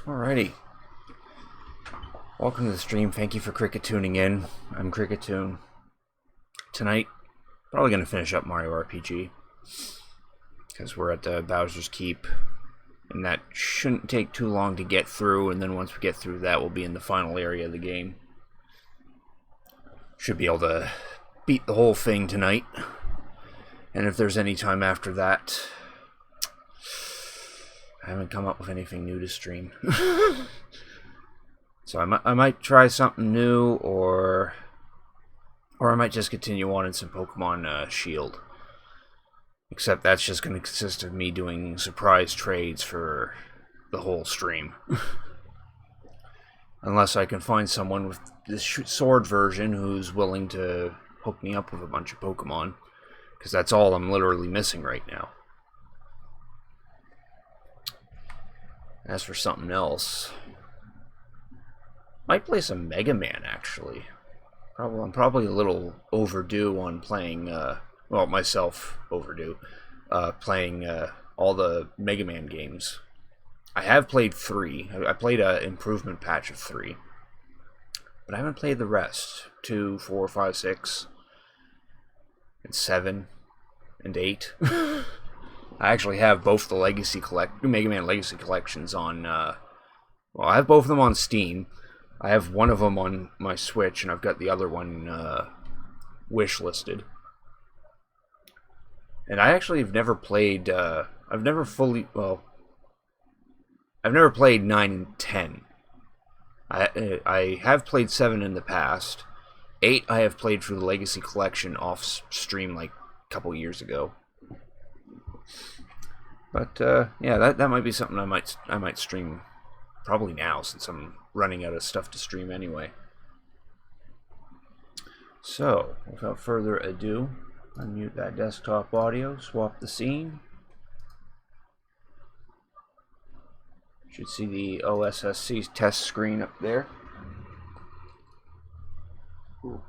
Alrighty. Welcome to the stream. Thank you for Cricket tuning in. I'm Cricketoon. Tonight, probably going to finish up Mario RPG. Because we're at Bowser's Keep. And that shouldn't take too long to get through. And then once we get through that, we'll be in the final area of the game. Should be able to beat the whole thing tonight. And if there's any time after that, I haven't come up with anything new to stream. So I might try something new, or I might just continue on in some Pokemon Shield. Except that's just going to consist of me doing surprise trades for the whole stream. Unless I can find someone with this sword version who's willing to hook me up with a bunch of Pokemon. Because that's all I'm literally missing right now. As for something else, might play some Mega Man, actually. I'm probably a little overdue on playing, well, myself overdue, playing all the Mega Man games. I have played 3. I played an improvement patch of 3. But I haven't played the rest. 2, 4, 5, 6, and 7, and 8. I actually have both the Mega Man Legacy collections on, well, I have both of them on Steam. I have one of them on my Switch, and I've got the other one wish listed. And I actually have never played, I've never played 9 and 10. I have played 7 in the past. 8 I have played through the Legacy collection off stream like a couple years ago. But yeah, that might be something I might stream probably now, since I'm running out of stuff to stream anyway. So, without further ado, unmute that desktop audio, swap the scene. Should see the OSSC test screen up there. Ooh.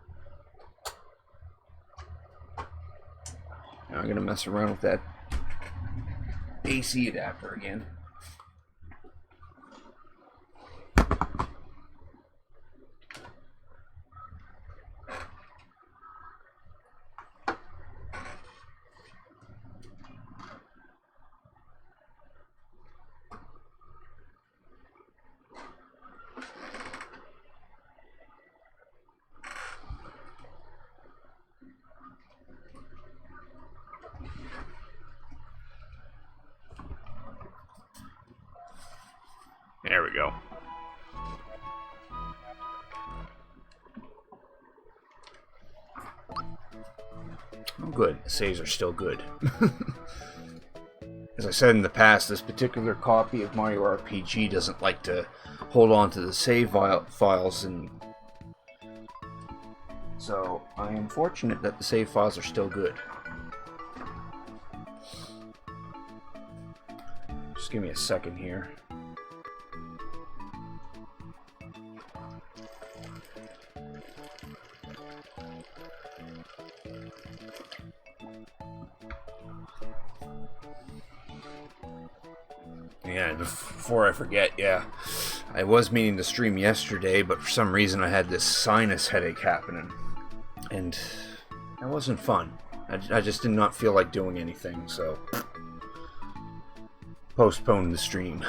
Now I'm gonna mess around with that AC adapter again. There we go. Oh, good. The saves are still good. As I said in the past, this particular copy of Mario RPG doesn't like to hold on to the save files, and so I am fortunate that the save files are still good. Just give me a second here. Yeah, before I forget, yeah, I was meaning to stream yesterday, but for some reason I had this sinus headache happening, and that wasn't fun. I just did not feel like doing anything, so postponed the stream.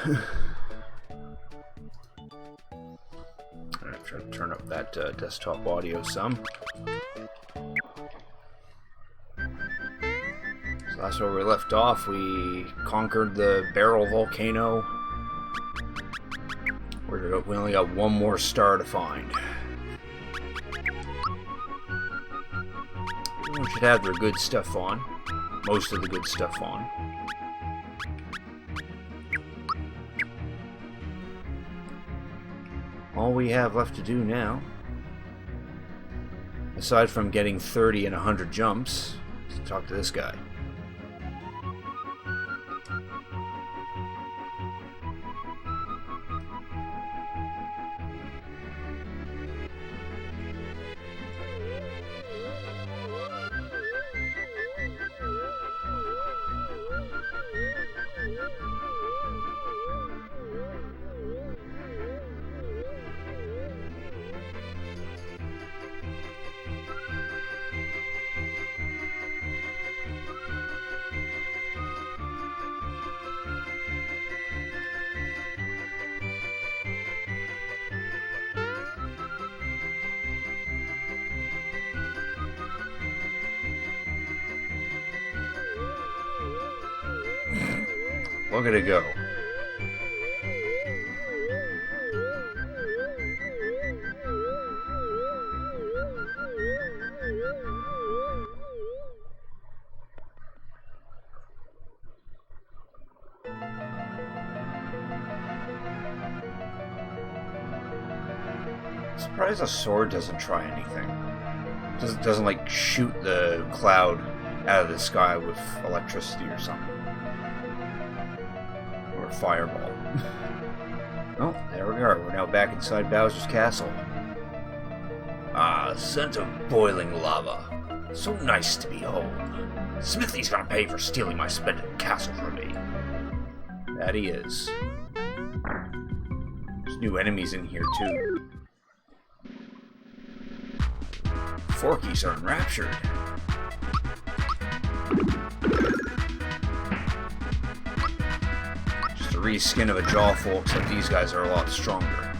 Alright, try to turn up that desktop audio some. Last where we left off, we conquered the Barrel Volcano. We only got one more star to find. Everyone should have their good stuff on. Most of the good stuff on. All we have left to do now, aside from getting 30 and 100 jumps, is to talk to this guy. Look at it go. I'm surprised a sword doesn't try anything. Doesn't like shoot the cloud out of the sky with electricity or something. Or a fireball. Oh, there we are. We're now back inside Bowser's castle. Ah, scent of boiling lava. So nice to behold. Smithy's gonna pay for stealing my splendid castle from me. That he is. There's new enemies in here too. Forkies are enraptured. Just a reskin of a Jawful, except these guys are a lot stronger.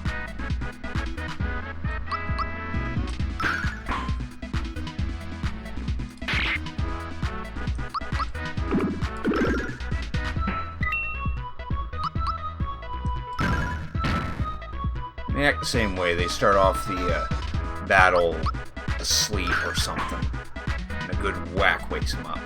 They act the same way. They start off the battle asleep or something, and a good whack wakes them up.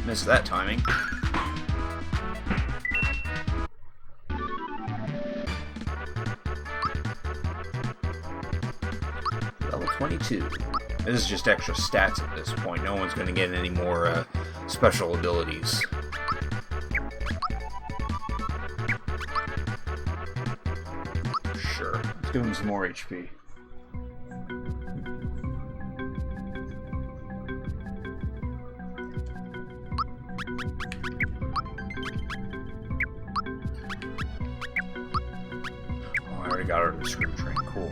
Missed that timing. Level 22. This is just extra stats at this point. No one's going to get any more special abilities. Sure. Let's give him some more HP. I already got her to the screw train. Cool.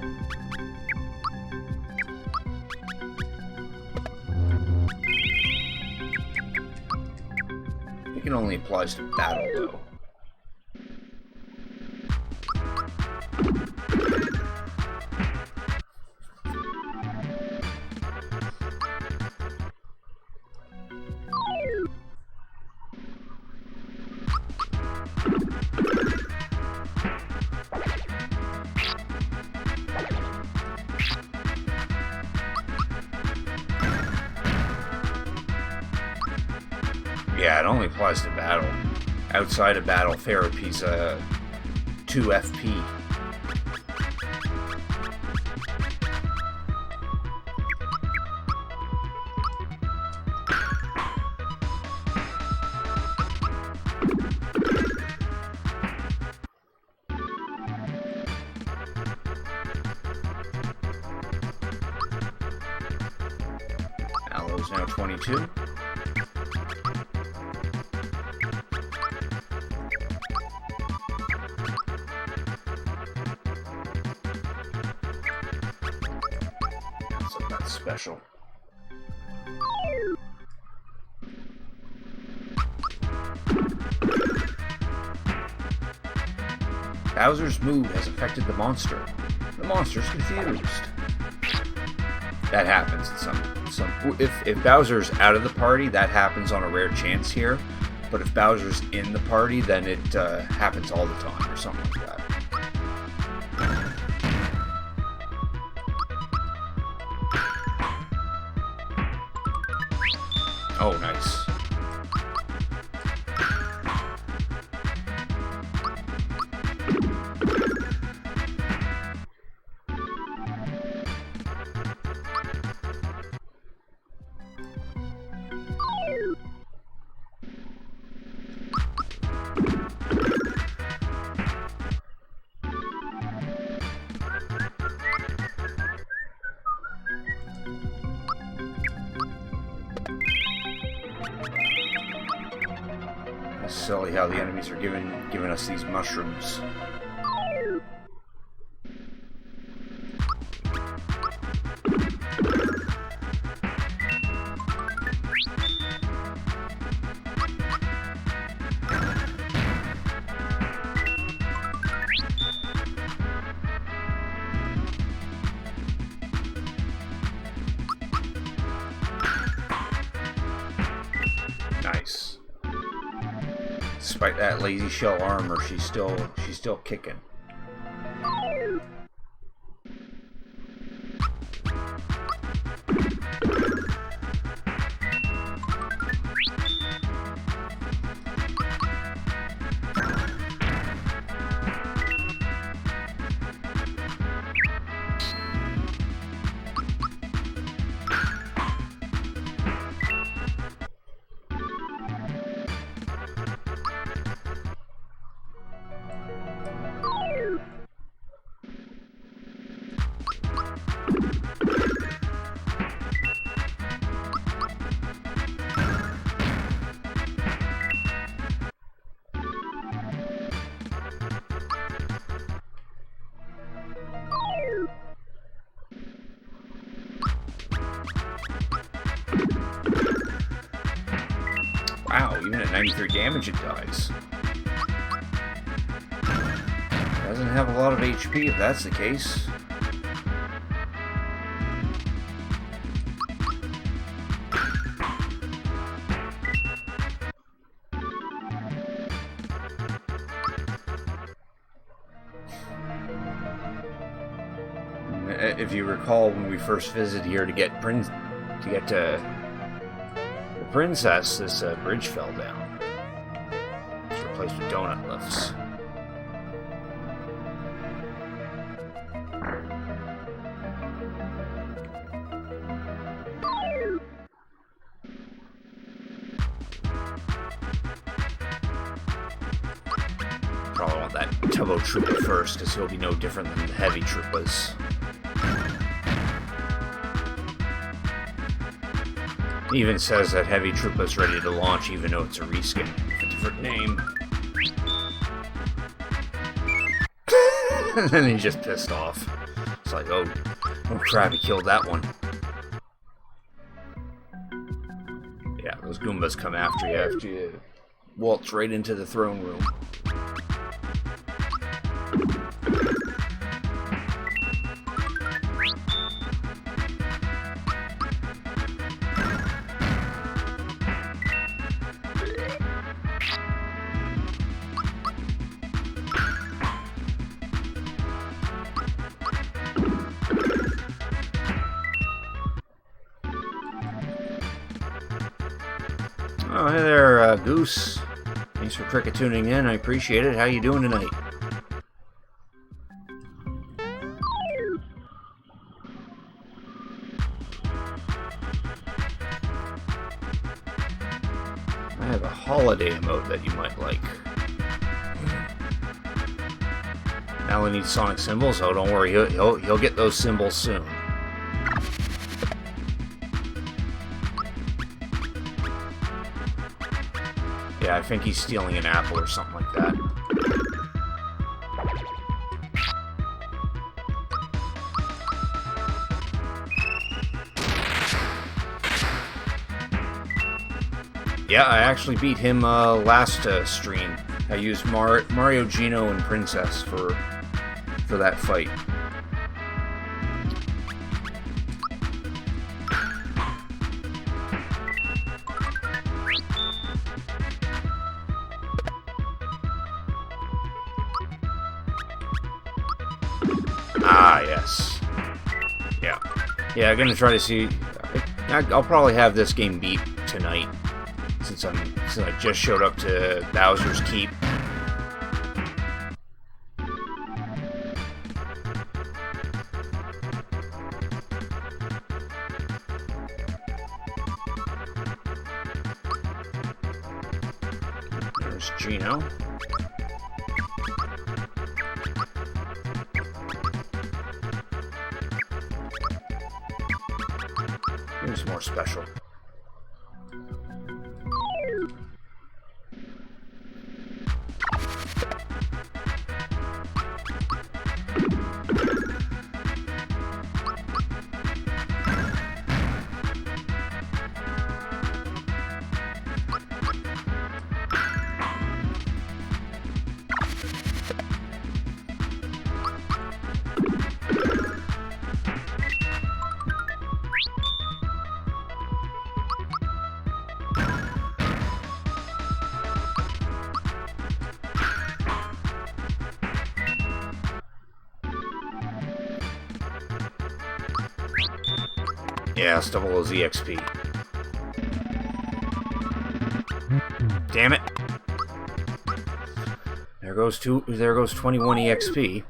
I think it only applies to battle, though. Yeah, it only applies to battle. Outside of battle, therapy's 2 FP. Aloe's now 22. Special. Bowser's move has affected the monster. The monster's confused. That happens in some. If Bowser's out of the party, that happens on a rare chance here. But if Bowser's in the party, then it happens all the time or something like that. Oh, nice. It's silly how the enemies are giving us these mushrooms. Nice. Despite that lazy shell armor, she's still kicking. Wow, even at 93 damage it dies. Doesn't have a lot of HP if that's the case. If you recall, when we first visited here to get the princess, this bridge fell down. It's replaced with donut lifts. Probably want that Tubbo Troopa first, because he'll be no different than the heavy Troopas. He even says that Heavy Troopa's ready to launch, even though it's a reskin with a different name. And then he's just pissed off. It's like, oh crap, he killed that one. Yeah, those Goombas come after you waltz right into the throne room. Oh, hey there, Goose. Thanks for cricket tuning in. I appreciate it. How you doing tonight? I have a holiday emote that you might like. Now we need Sonic symbols. Oh, don't worry. He'll get those symbols soon. Yeah, I think he's stealing an apple or something like that. Yeah, I actually beat him last stream. I used Mario, Geno, and Princess for that fight. Ah, yes. Yeah. Yeah, I'm gonna try to see. I'll probably have this game beat tonight, since I just showed up to Bowser's Keep. There's Geno. Here's more special. Yeah, let's double those EXP. Damn it! There goes 21 EXP.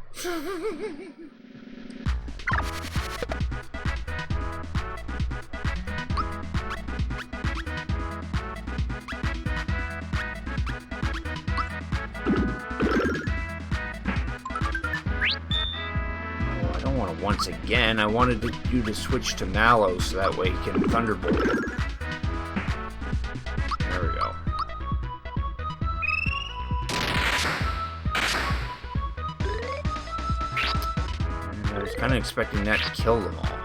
Once again, I wanted you to switch to Mallow so that way you can Thunderbolt. There we go. I was kind of expecting that to kill them all.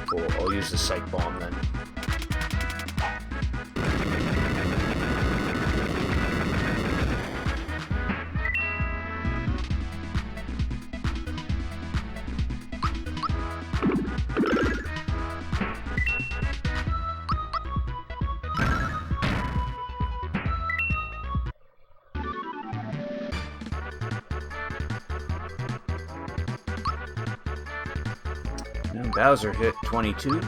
Cool, I'll use the Psych Bomb then. And Bowser hit 22.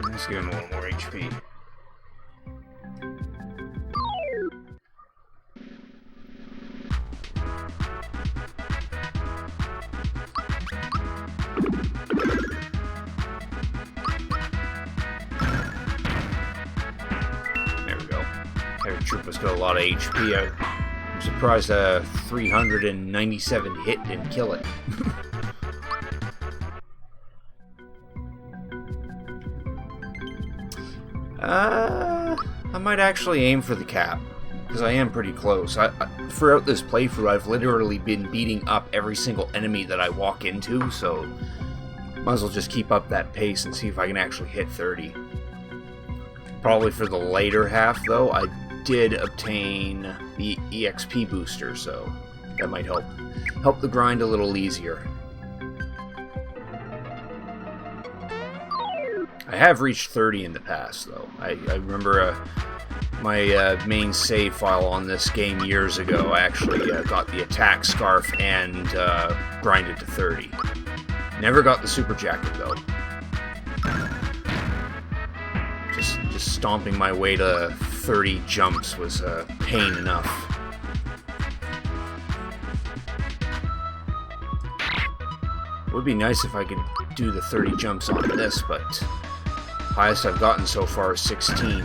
Let's give him a little more HP. There we go. Paratroopa's got a lot of HP. I'm surprised 397 hit didn't kill it. I might actually aim for the cap, because I am pretty close. Throughout this playthrough, I've literally been beating up every single enemy that I walk into, so might as well just keep up that pace and see if I can actually hit 30. Probably for the later half, though, I did obtain the EXP booster, so that might help the grind a little easier. I have reached 30 in the past, though. I remember my main save file on this game years ago. I actually got the attack scarf and grinded to 30. Never got the super jacket, though. Just stomping my way to 30 jumps was pain enough. It would be nice if I could do the 30 jumps on this, but highest I've gotten so far is 16.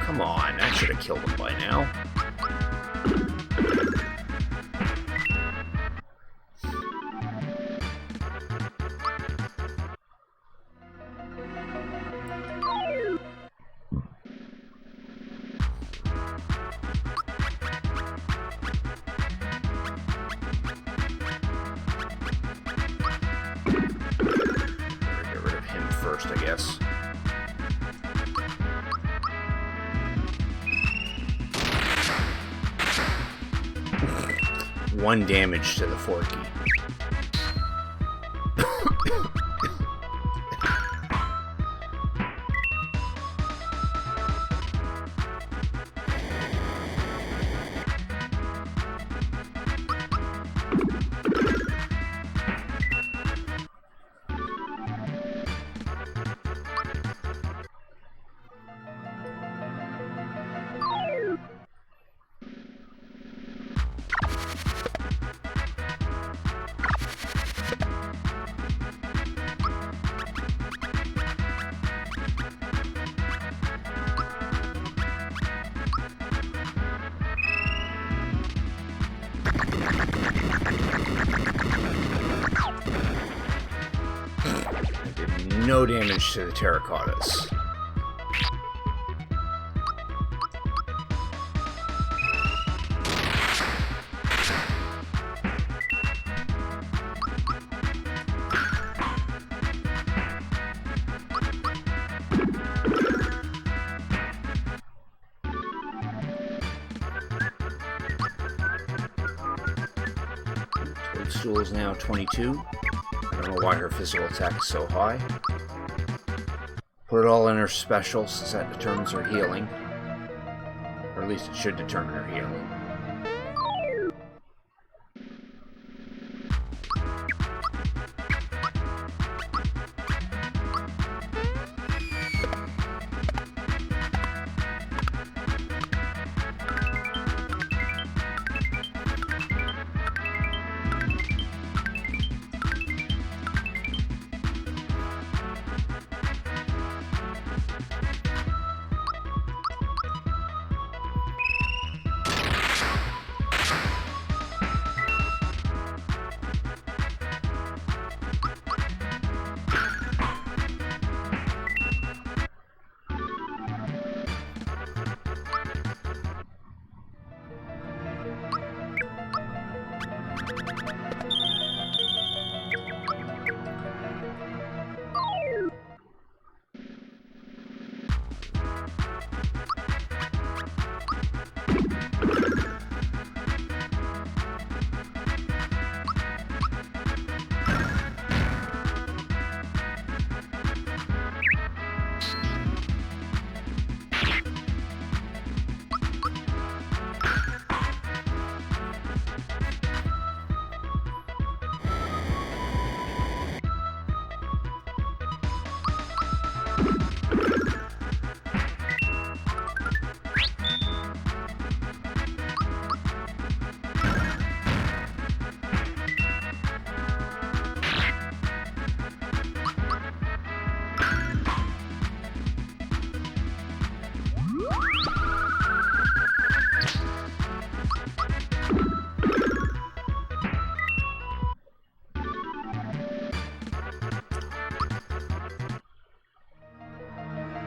Come on, that should have killed him by now. First, I guess. One damage to the Forky. No damage to the terracottas. Toadstool is now 22. I don't know why her physical attack is so high. Put it all in her special, since that determines her healing. Or at least it should determine her healing.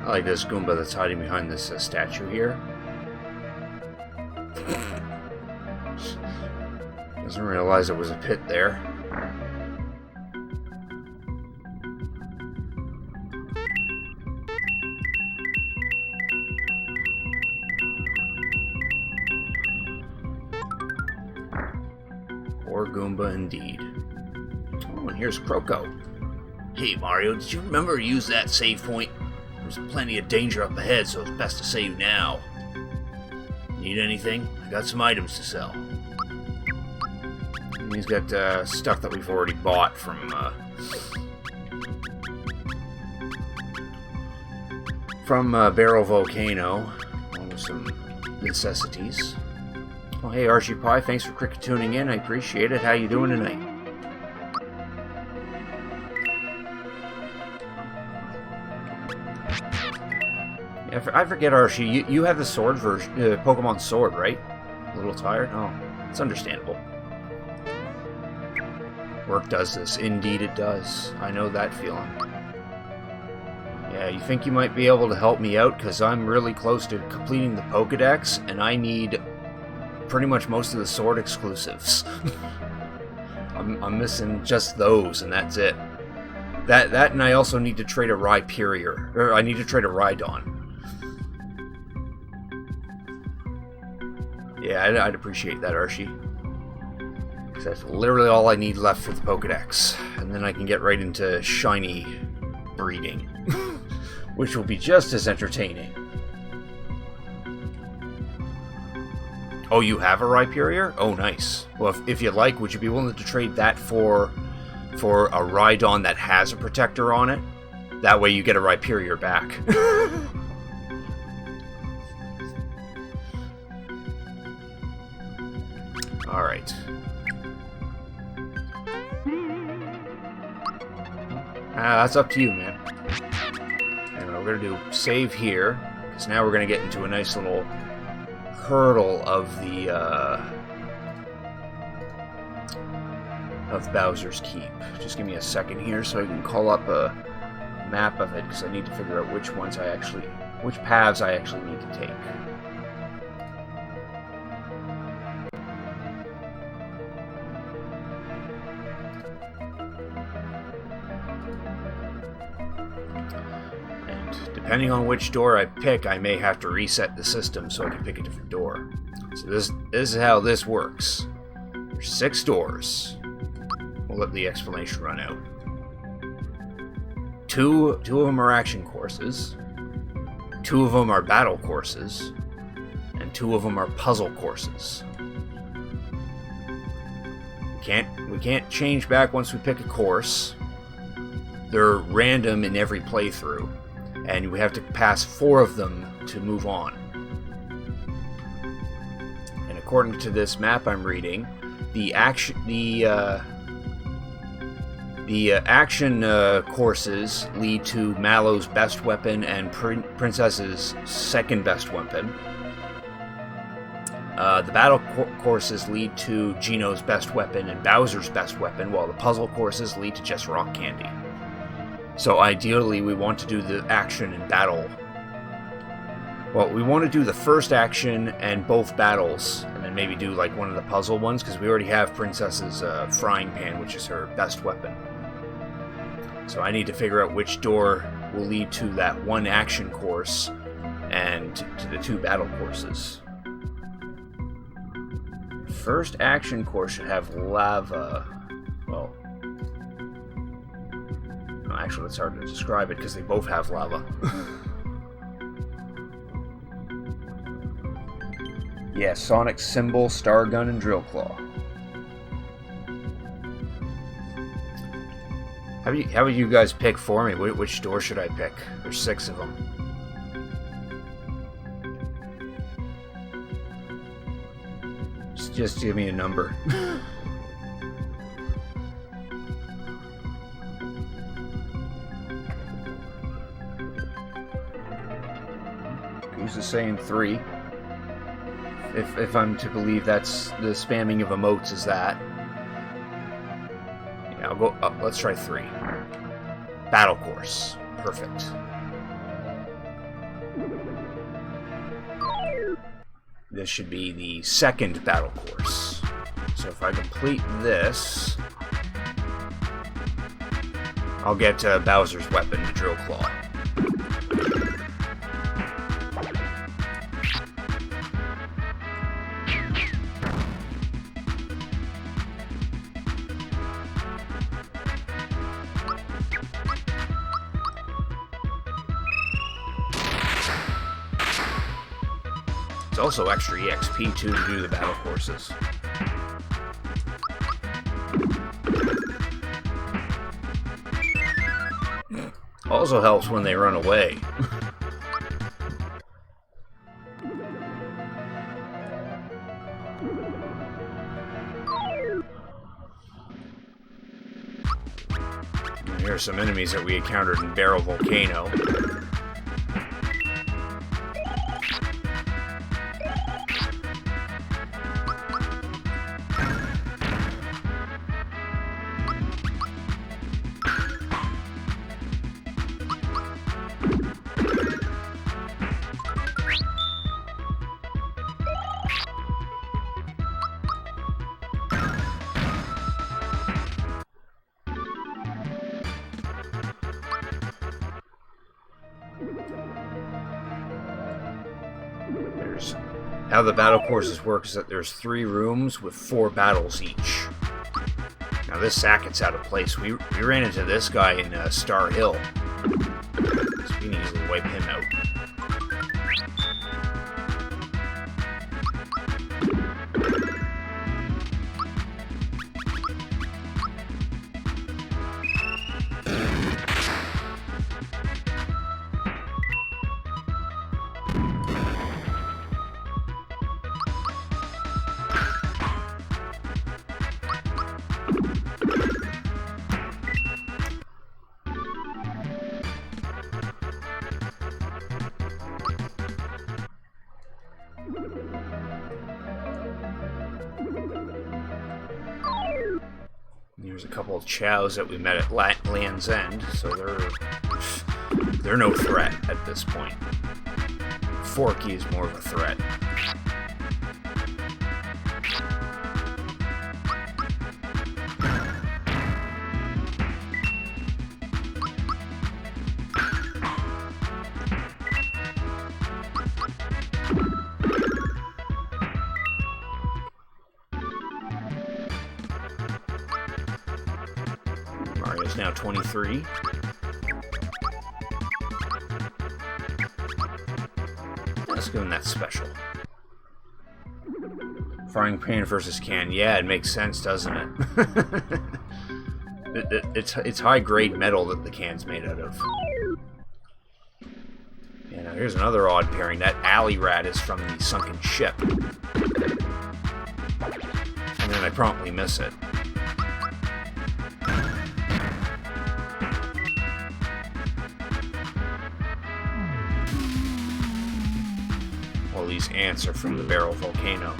I like this Goomba that's hiding behind this statue here. Doesn't realize it was a pit there. Poor Goomba indeed. Oh, and here's Kroko. Hey Mario, did you remember to use that save point? There's plenty of danger up ahead, so it's best to save now. Need anything? I got some items to sell. And he's got stuff that we've already bought from Barrel Volcano. Along with some necessities. Oh, hey Archie Pie, thanks for cricket tuning in. I appreciate it. How you doing tonight? I forget, Archie, you have the sword version, Pokemon Sword, right? A little tired? Oh, it's understandable. Work does this. Indeed it does. I know that feeling. Yeah, you think you might be able to help me out, because I'm really close to completing the Pokedex, and I need pretty much most of the Sword exclusives. I'm missing just those, and that's it. That, and I also need to trade a Rhyperior. Or I need to trade a Rhydon. Yeah, I'd appreciate that, Archie. Because that's literally all I need left for the Pokedex. And then I can get right into shiny breeding. Which will be just as entertaining. Oh, you have a Rhyperior? Oh, nice. Well, if you like, would you be willing to trade that for a Rhydon that has a protector on it? That way you get a Rhyperior back. Alright. That's up to you, man. And we're going to do save here, because now we're going to get into a nice little hurdle of the of Bowser's Keep. Just give me a second here so I can call up a map of it, because I need to figure out which paths I actually need to take. Depending on which door I pick, I may have to reset the system so I can pick a different door. So this is how this works. There's 6 doors. We'll let the explanation run out. Two of them are action courses, 2 of them are battle courses, and 2 of them are puzzle courses. We can't change back once we pick a course. They're random in every playthrough, and we have to pass 4 of them to move on. And according to this map I'm reading, the action courses lead to Mallow's best weapon and Princess's second best weapon. The battle courses lead to Gino's best weapon and Bowser's best weapon, while the puzzle courses lead to just rock candy. So ideally, we want to do the action and battle. Well, we want to do the first action and both battles, and then maybe do like one of the puzzle ones, because we already have Princess's frying pan, which is her best weapon. So I need to figure out which door will lead to that one action course and to the 2 battle courses. First action course should have lava. Well, no, actually, it's hard to describe it because they both have lava. Yeah, Sonic Symbol, Star Gun, and Drill Claw. How would you guys pick for me? Which door should I pick? There's 6 of them. Just give me a number. Goose is saying 3. If I'm to believe that's the spamming of emotes is that. Yeah, I'll go up. Let's try 3. Battle course. Perfect. This should be the second battle course. So if I complete this, I'll get Bowser's weapon, the Drill Claw. It's also extra EXP too to do the battle courses. Also helps when they run away. Here are some enemies that we encountered in Barrel Volcano. How the battle courses work is that there's 3 rooms with 4 battles each. Now this Sacket's out of place. We ran into this guy in Star Hill. So we can easily wipe him out. There's a couple of chows that we met at Land's End, so they're no threat at this point. Forky is more of a threat. Mario's now 23. Let's give him that special. Frying pan versus can. Yeah, it makes sense, doesn't it? It's high-grade metal that the can's made out of. Yeah, now here's another odd pairing. That alley rat is from the sunken ship. And then I promptly miss it. Well, these ants are from the Barrel Volcano.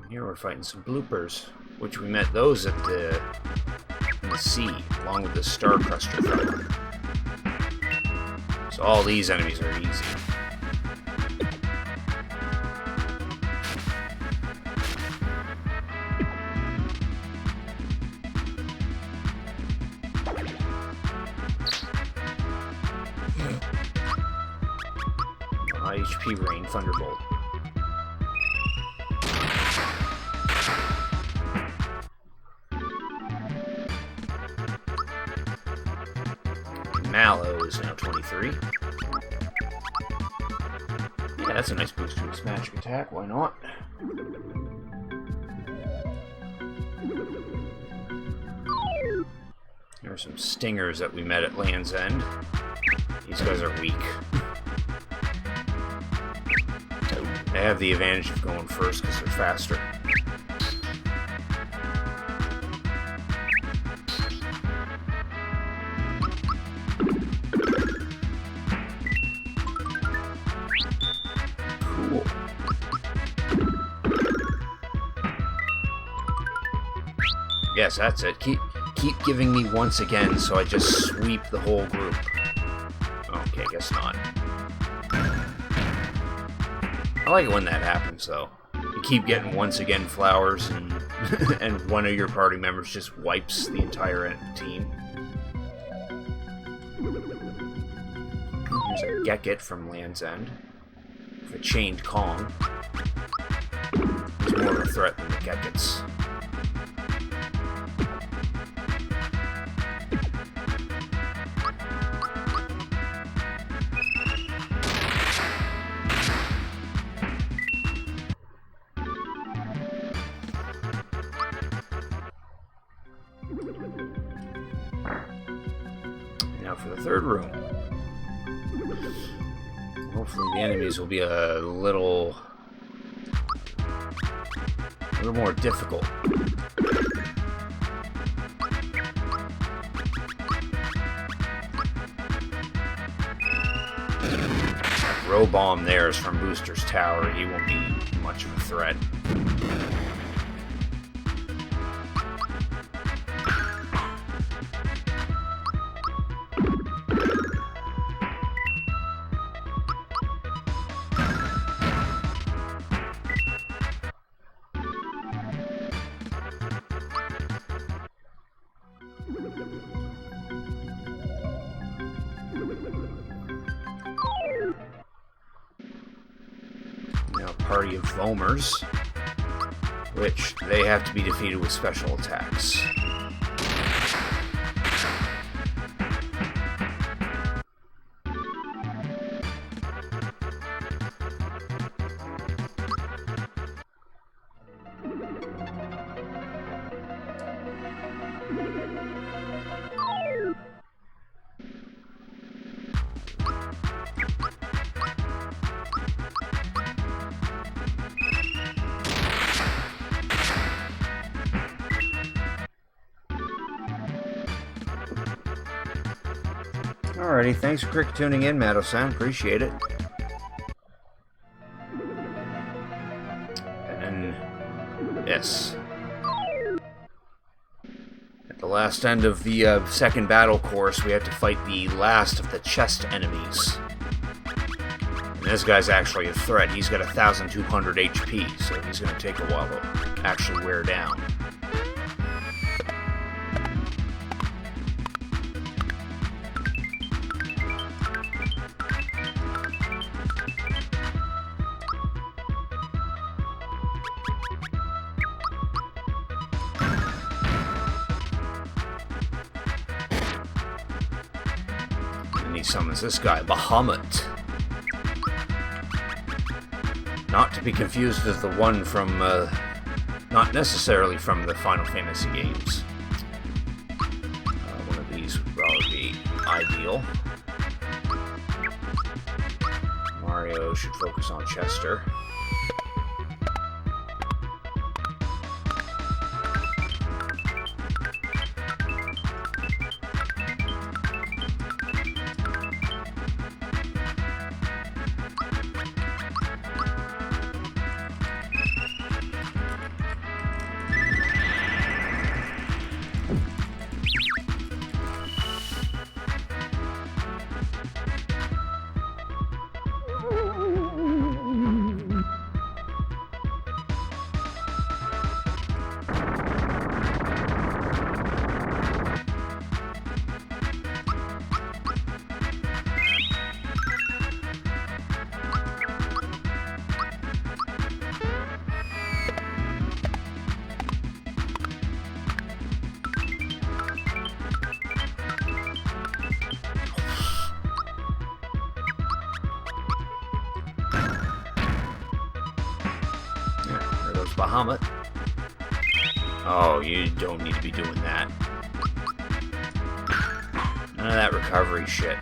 Here we're fighting some bloopers, which we met those at in the sea, along with the Star Cruster fella. So all these enemies are easy. High HP Rain Thunderbolt. Mallow is now 23. Yeah, that's a nice boost to his magic attack, why not? There are some stingers that we met at Land's End. These guys are weak. They have the advantage of going first because they're faster. Cool. Yes, that's it. Keep giving me once again, so I just sweep the whole group. Okay, guess not. I like it when that happens, though. You keep getting once again flowers, and and one of your party members just wipes the entire team. Here's a Gekit from Land's End. With a chained Kong. He's more of a threat than the Gekits. Now for the third room. Hopefully the enemies will be a little more difficult. That Robomb there is from Booster's Tower. He won't be much of a threat. Now a party of Vomers, which they have to be defeated with special attacks. Alrighty, thanks for tuning in, Mado-san. Appreciate it. And this. At the last end of the second battle course, we have to fight the last of the chest enemies. And this guy's actually a threat. He's got 1,200 HP, so he's going to take a while to actually wear down. And he summons this guy, Bahamut. Not to be confused with the one from, not necessarily from the Final Fantasy games. One of these would probably be ideal. Mario should focus on Chester. Bahamut. Oh, you don't need to be doing that. None of that recovery shit.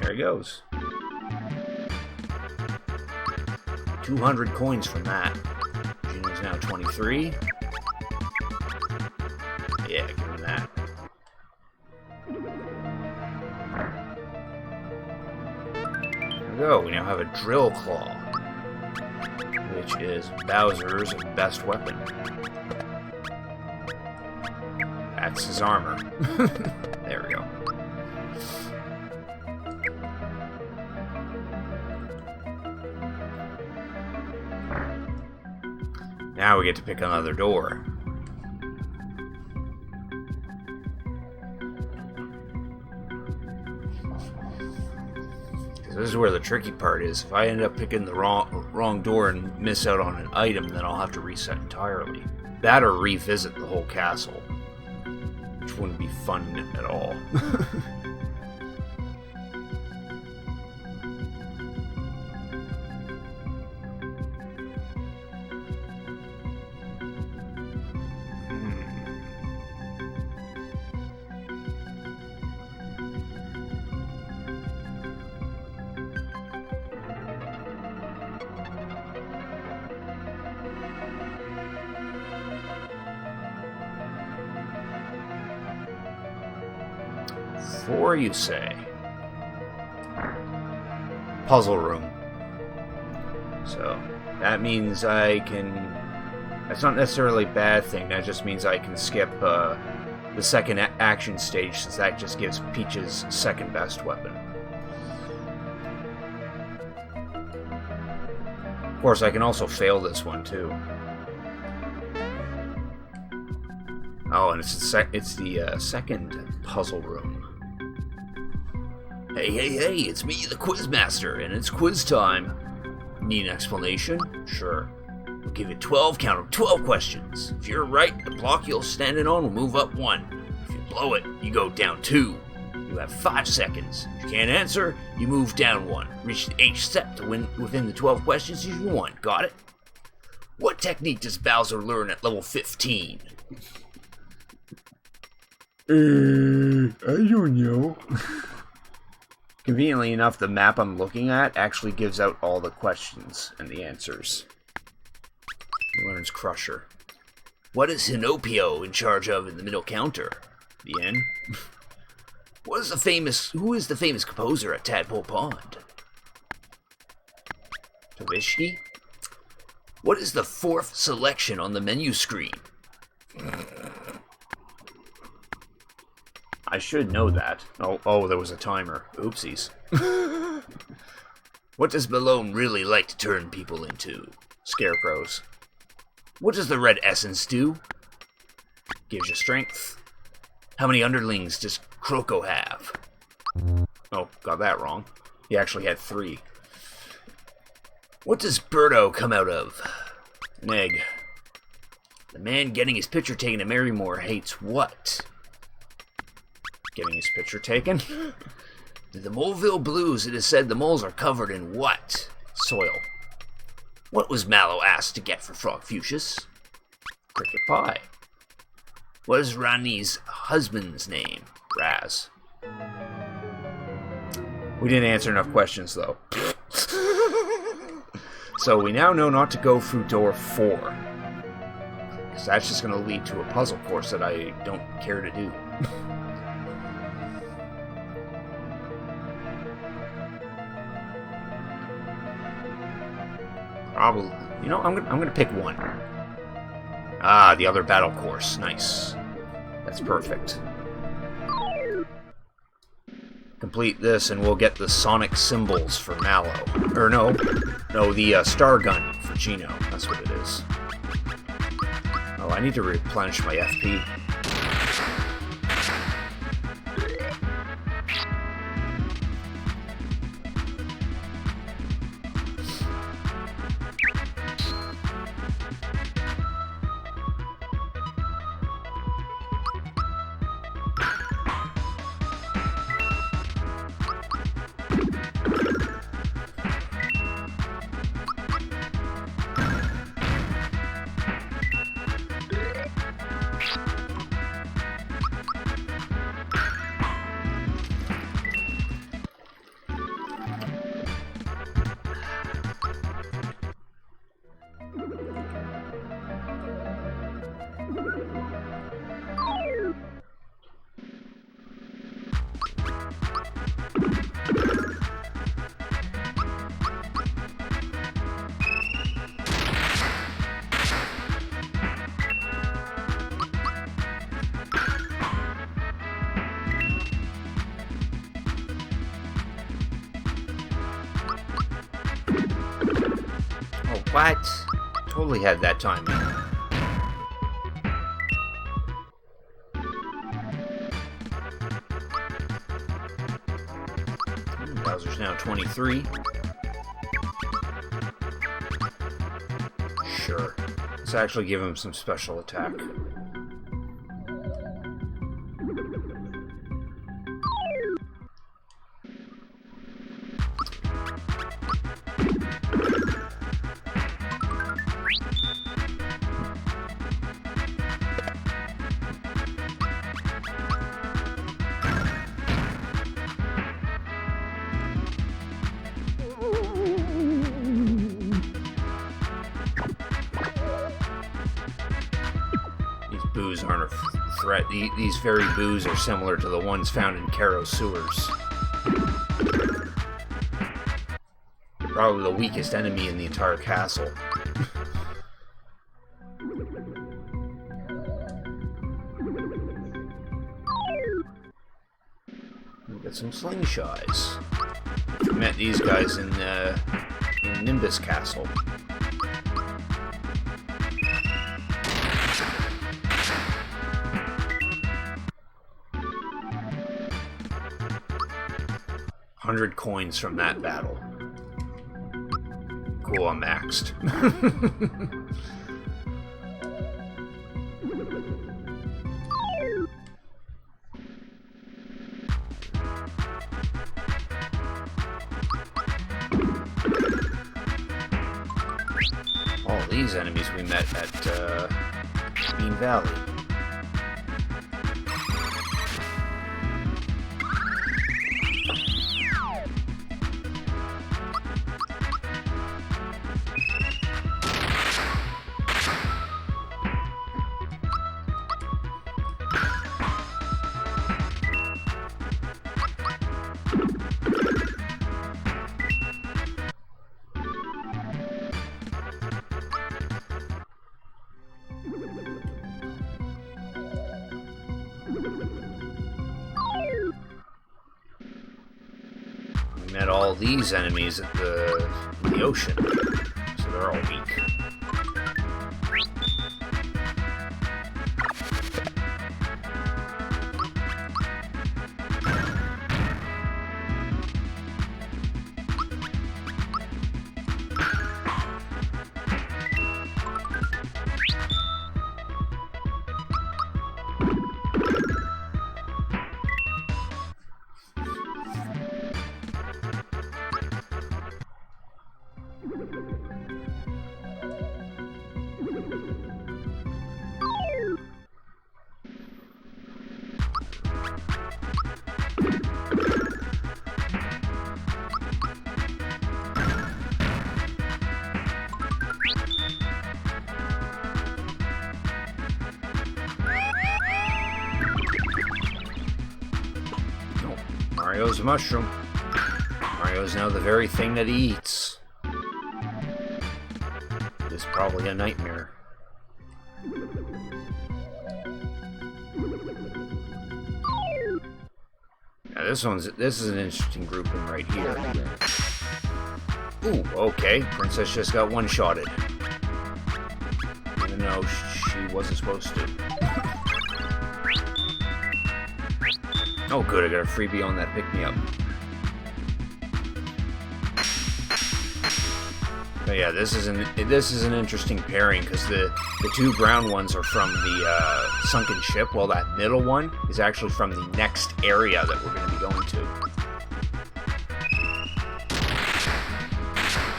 There he goes. 200 coins from that. Gino's now 23. Yeah, give him that. There we go. We now have a Drill Claw, which is Bowser's best weapon. That's his armor. There we go. Now we get to pick another door. This is where the tricky part is. If I end up picking the wrong door and miss out on an item, then I'll have to reset entirely. That or revisit the whole castle, which wouldn't be fun at all. Four, you say? Puzzle room. So, that means I can... That's not necessarily a bad thing, that just means I can skip the second action stage, since that just gives Peach's second best weapon. Of course, I can also fail this one, too. Oh, and it's the second puzzle room. Hey, it's me, the Quizmaster, and it's quiz time. Need an explanation? Sure. We'll give you 12 questions. If you're right, the block you're standing on will move up 1. If you blow it, you go down 2. You have 5 seconds. If you can't answer, you move down 1. Reach the H step to win within the 12 questions you want. Got it? What technique does Bowser learn at level 15? I don't know. Conveniently enough, the map I'm looking at actually gives out all the questions and the answers. He learns Crusher. What is Hinopio in charge of in the middle counter? The inn. Who is the famous composer at Tadpole Pond? Tavishki? What is the fourth selection on the menu screen? I should know that. Oh, there was a timer. Oopsies. What does Malone really like to turn people into? Scarecrows. What does the red essence do? Gives you strength. How many underlings does Croco have? Oh, got that wrong. He actually had 3. What does Birdo come out of? An egg. The man getting his picture taken at Marymore hates what? Getting his picture taken? In the Moleville Blues, it is said the moles are covered in what? Soil. What was Mallow asked to get for Frogfucius? Cricket pie. What is Rani's husband's name? Raz. We didn't answer enough questions, though. So we now know not to go through door 4. Because that's just going to lead to a puzzle course that I don't care to do. Probably. You know, I'm gonna pick one. Ah, the other battle course. Nice. That's perfect. Complete this and we'll get the sonic symbols for Mallow. Or no, the star gun for Gino. That's what it is. Oh, I need to replenish my FP. What? Totally had that timing. Bowser's now 23. Sure. Let's actually give him some special attack. Boos aren't a threat. These fairy boos are similar to the ones found in Caro's sewers. Probably the weakest enemy in the entire castle. We got some slingshots. We met these guys in Nimbus Castle. $100 coins from that battle. Cool, I'm maxed. All these enemies we met at Bean Valley. met all these enemies in the ocean, so they're all weak. Mario's a mushroom. Mario's now the very thing that he eats. It's probably a nightmare. Now this is an interesting grouping right here. Ooh, okay. Princess just got one-shotted. Even though she wasn't supposed to. Oh good, I got a freebie on that pick-me-up. But yeah, this is an interesting pairing because the two brown ones are from the sunken ship, while that middle one is actually from the next area that we're going to be going to.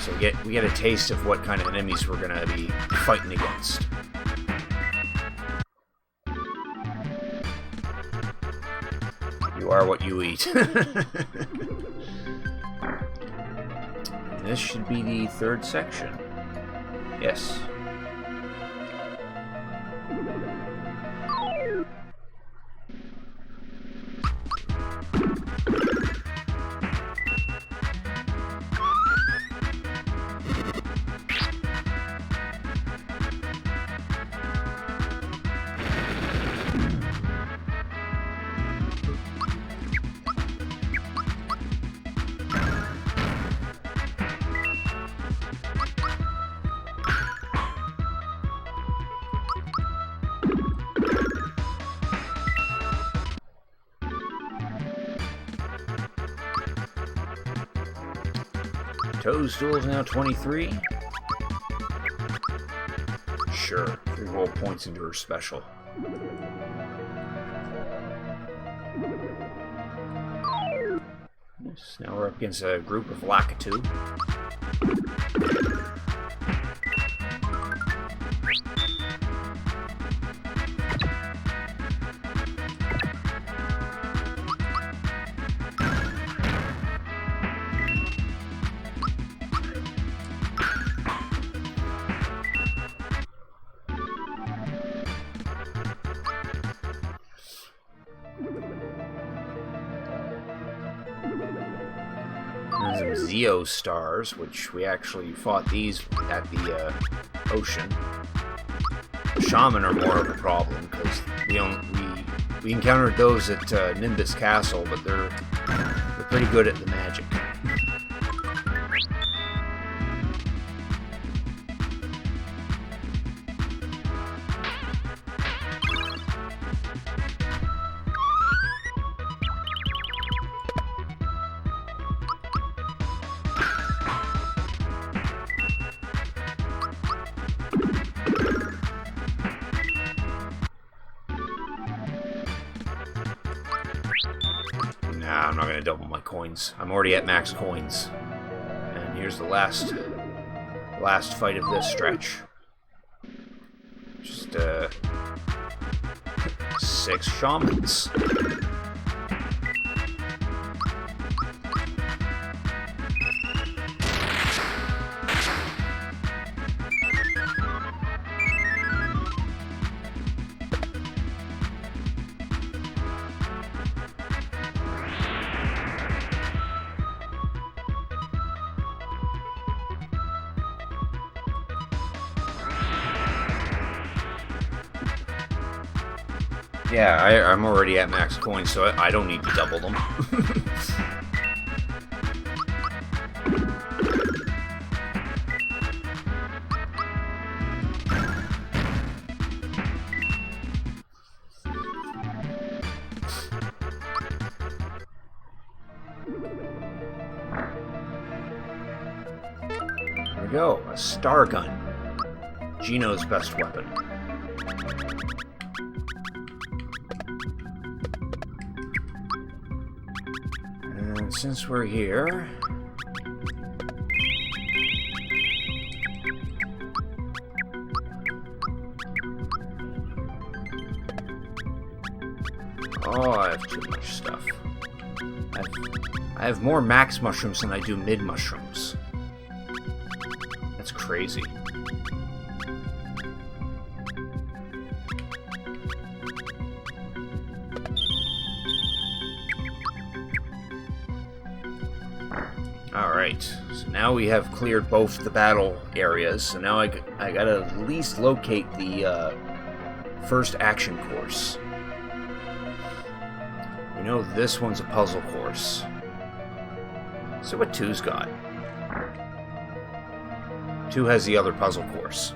So we get a taste of what kind of enemies we're going to be fighting against. You are what you eat. This should be the third section. Yes. Toadstool's now 23. Sure, 3 whole points into her special. Yes, now we're up against a group of Lakitu. Zeo stars, which we actually fought these at the ocean. The shaman are more of a problem because we encountered those at Nimbus Castle, but they're pretty good at the magic. Nah, I'm not gonna double my coins. I'm already at max coins. And here's the last fight of this stretch. Just 6 shamans. Yeah, I'm already at max coins, so I don't need to double them. we go. A star gun. Gino's best weapon. And since we're here... Oh, I have too much stuff. I have more max mushrooms than I do mid mushrooms. That's crazy. Alright, so now we have cleared both the battle areas, so now I gotta at least locate the first action course. We know this one's a puzzle course. So what 2's got? 2 has the other puzzle course.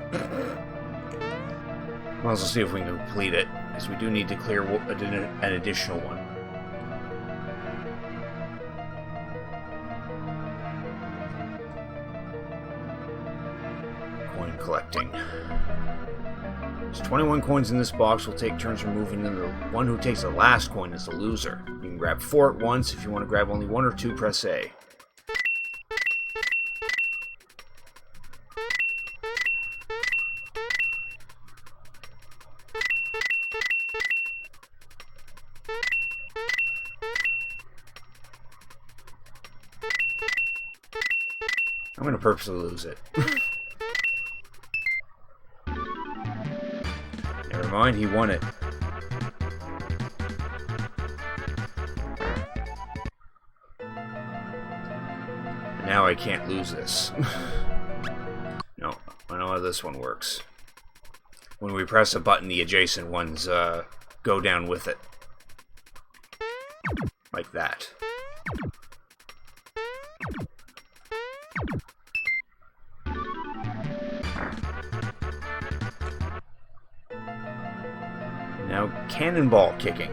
Might as well see if we can complete it, because we do need to clear an additional one. Coin collecting. There's 21 coins in this box. We'll take turns removing them. The one who takes the last coin is the loser. You can grab 4 at once. If you want to grab only 1 or 2, press A. I'm going to purposely lose it. Never mind, he won it. Now I can't lose this. No, I know how this one works. When we press a button, the adjacent ones go down with it. Like that. Now, cannonball kicking.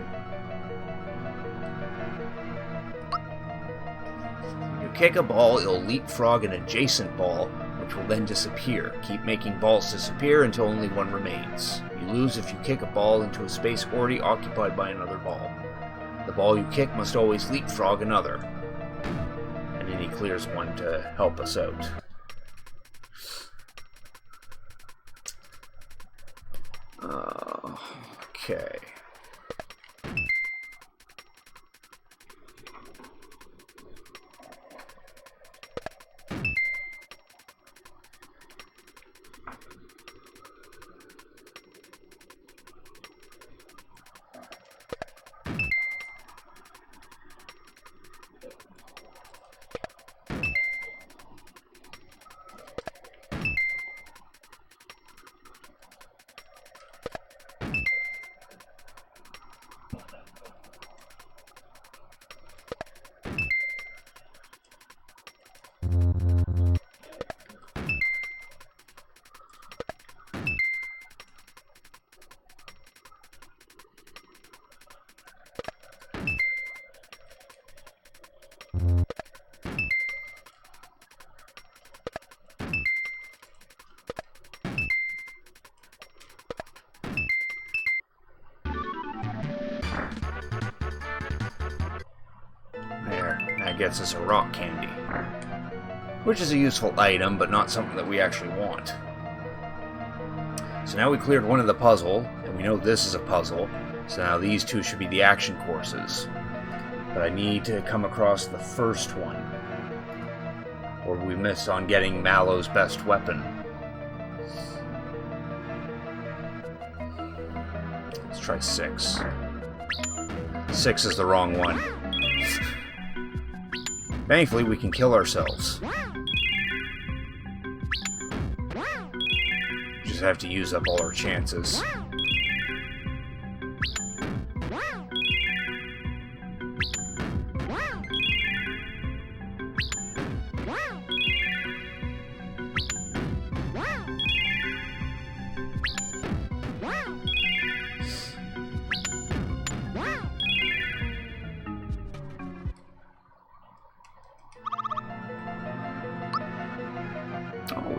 You kick a ball, it'll leapfrog an adjacent ball, which will then disappear. Keep making balls disappear until only one remains. You lose if you kick a ball into a space already occupied by another ball. The ball you kick must always leapfrog another. And then he clears one to help us out. Okay. That gets us a rock candy. Which is a useful item, but not something that we actually want. So now we cleared one of the puzzle, and we know this is a puzzle, so now these 2 should be the action courses. But I need to come across the first one, or we miss on getting Mallow's best weapon. Let's try 6. 6 is the wrong one. Thankfully, we can kill ourselves. Just have to use up all our chances.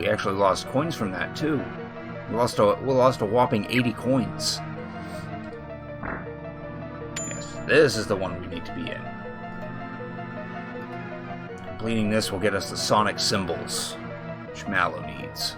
we actually lost coins from that too. We lost a whopping 80 coins. Yes, this is the one we need to be in. Completing this will get us the sonic symbols, which Mallow needs.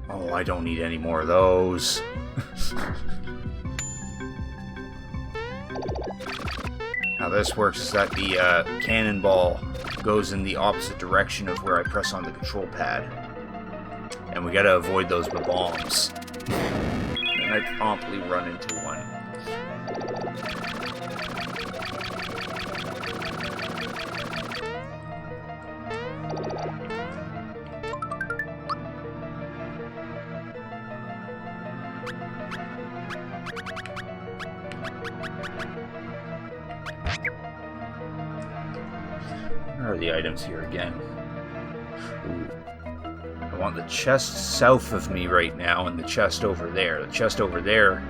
Oh, I don't need any more of those. How this works is that the cannonball goes in the opposite direction of where I press on the control pad. And we gotta avoid those bombs. And I promptly run into one. Where are the items here again? Ooh. I want the chest south of me right now and the chest over there. The chest over there,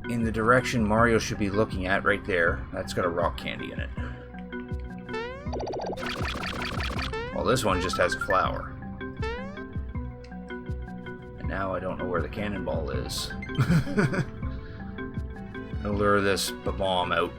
in the direction Mario should be looking at right there, that's got a rock candy in it. Well, this one just has a flower. And now I don't know where the cannonball is. I'll lure this bomb out.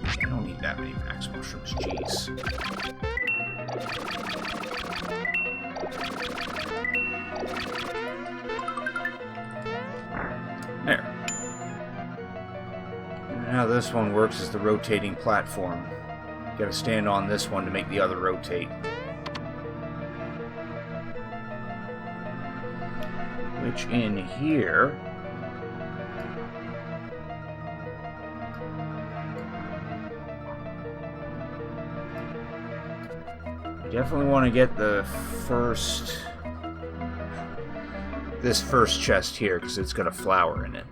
I don't need that many max mushrooms, jeez. There. And how this one works is the rotating platform. You gotta stand on this one to make the other rotate. Which in here... definitely want to get the first... this first chest here, because it's got a flower in it.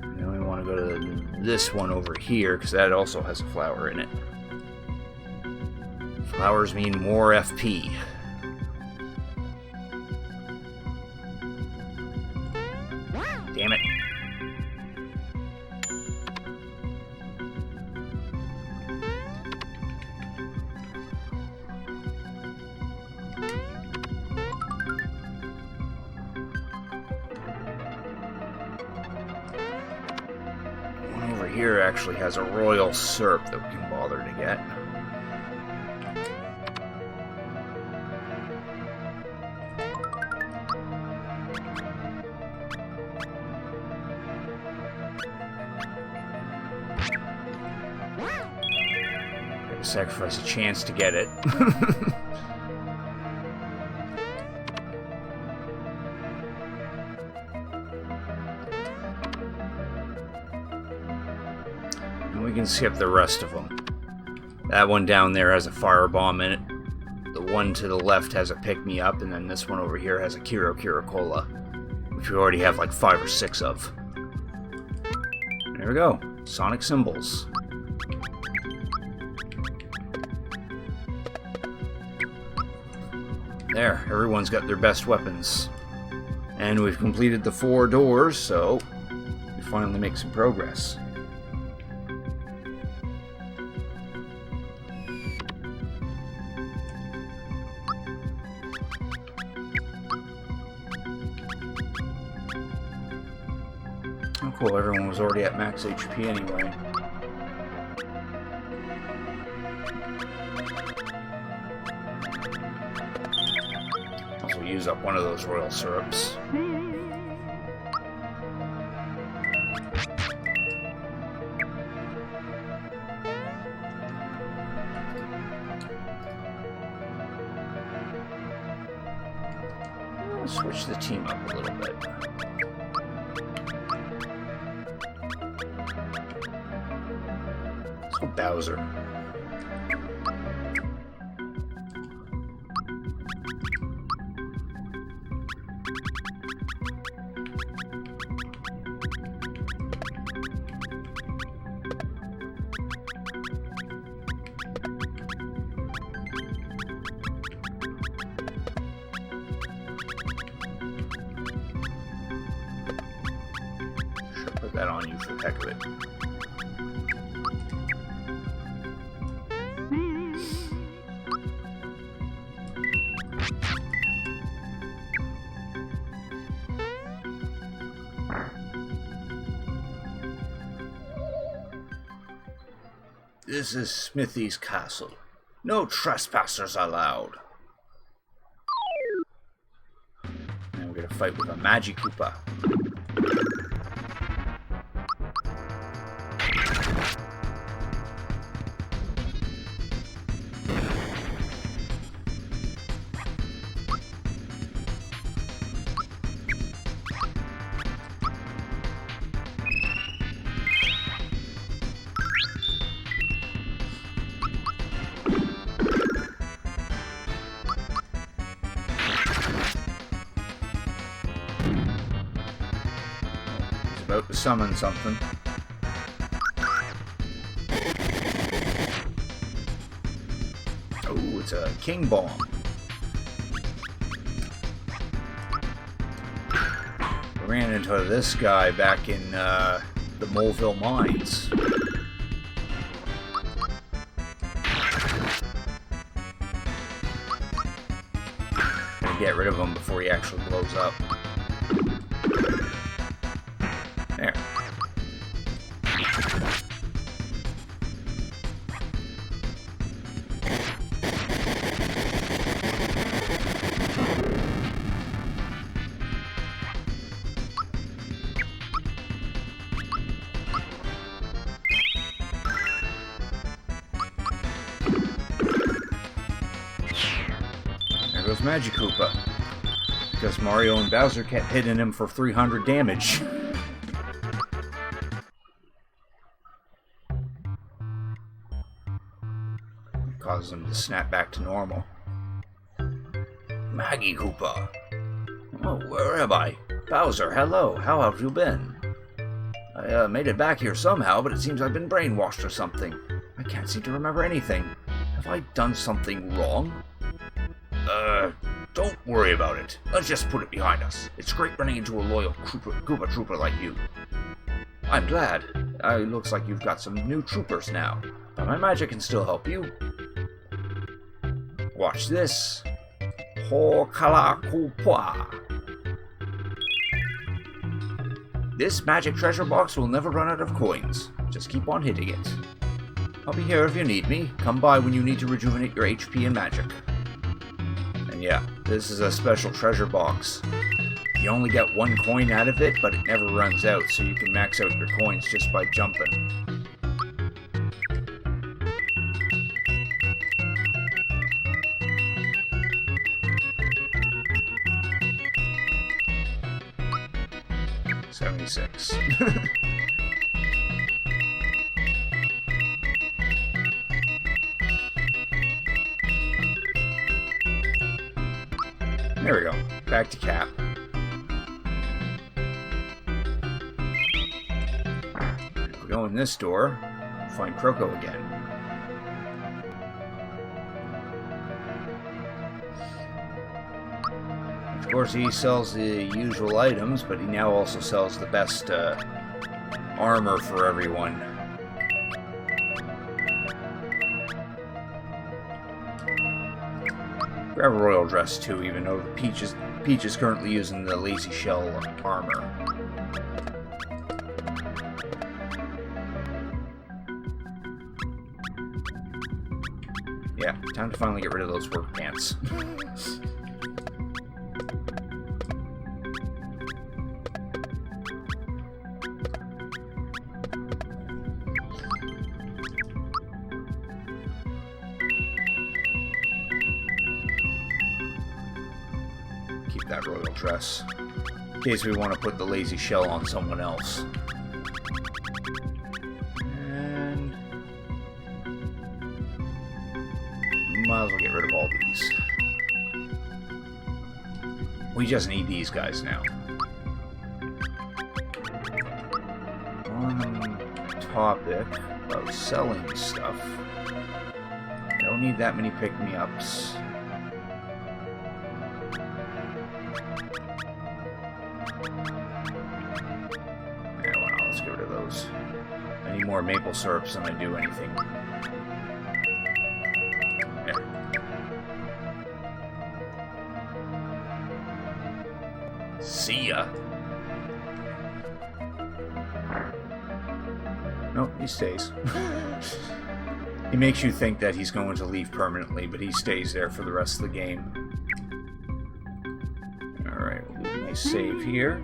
And then we want to go to this one over here, because that also has a flower in it. Flowers mean more FP. Damn it. One over here actually has a royal syrup that we can bother to get. Sacrifice a chance to get it. And we can skip the rest of them. That one down there has a firebomb in it. The one to the left has a pick-me-up, and then this one over here has a Kiro Cola, which we already have like 5 or 6 of. There we go. Sonic symbols. There, everyone's got their best weapons. And we've completed the 4 doors, so we finally make some progress. Oh, cool, everyone was already at max HP anyway. Also use up one of those royal syrups. Switch the team up a little bit. Let's go Bowser. That on you for the heck of it. This is Smithy's castle. No trespassers allowed. And we're gonna fight with a Magikoopa. About to summon something. Oh, it's a King Bomb. We ran into this guy back in the Moleville Mines. Gotta get rid of him before he actually blows up. There. There goes Magikoopa. Because Mario and Bowser kept hitting him for 300 damage. Causes him to snap back to normal. Magikoopa! Oh, where am I? Bowser, hello. How have you been? I made it back here somehow, but it seems I've been brainwashed or something. I can't seem to remember anything. Have I done something wrong? Don't worry about it. Let's just put it behind us. It's great running into a loyal Koopa Trooper like you. I'm glad. It looks like you've got some new troopers now. But my magic can still help you. Watch this. Ho-Kala-Koopa. This magic treasure box will never run out of coins. Just keep on hitting it. I'll be here if you need me. Come by when you need to rejuvenate your HP and magic. And yeah, this is a special treasure box. You only get 1 coin out of it, but it never runs out, so you can max out your coins just by jumping. $76. There we go. Back to Cap. We go in this door, find Kroko again. Of course, he sells the usual items, but he now also sells the best armor for everyone. Grab a royal dress too, even though Peach is currently using the lazy shell armor. Yeah, time to finally get rid of those work pants. Keep that royal dress. In case we want to put the lazy shell on someone else. And might as well get rid of all these. We just need these guys now. On topic of selling stuff, I don't need that many pick-me-ups. I need more maple syrups than I do anything. There. See ya. Nope, he stays. He makes you think that he's going to leave permanently, but he stays there for the rest of the game. Alright, we'll do a nice save here.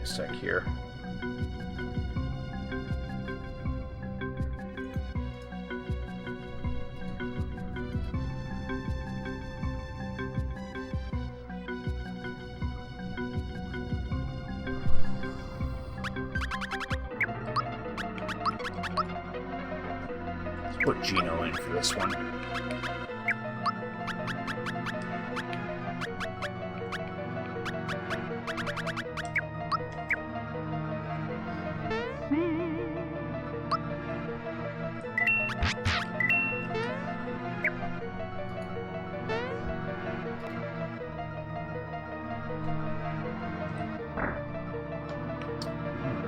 Sec here. Let's put Gino in for this one.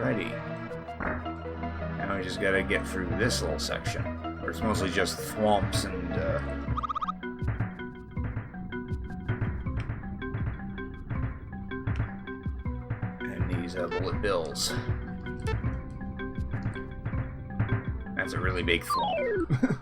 Alrighty. Now we just gotta get through this little section, where it's mostly just thwomps and, these bullet bills. That's a really big thwomp.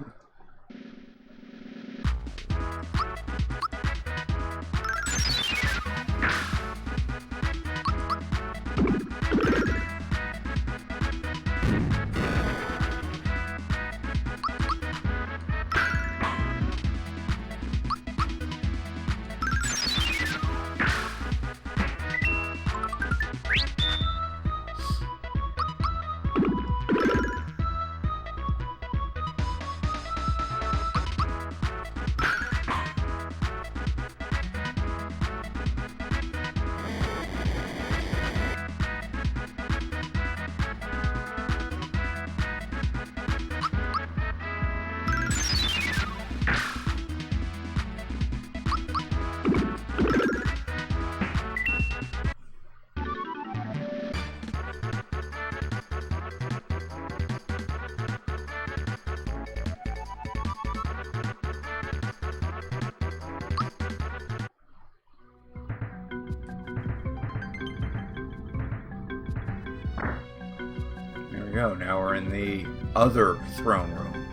There we go. Now we're in the other throne room.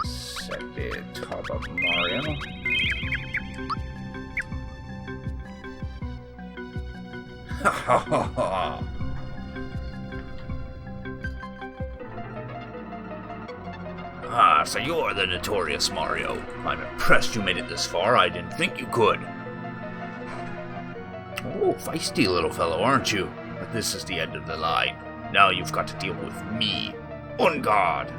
Set the top of Mario. Ha ha ha ha! Ah, so you're the notorious Mario. I'm impressed you made it this far. I didn't think you could. Oh, feisty little fellow, aren't you? But this is the end of the line. Now you've got to deal with me. On guard!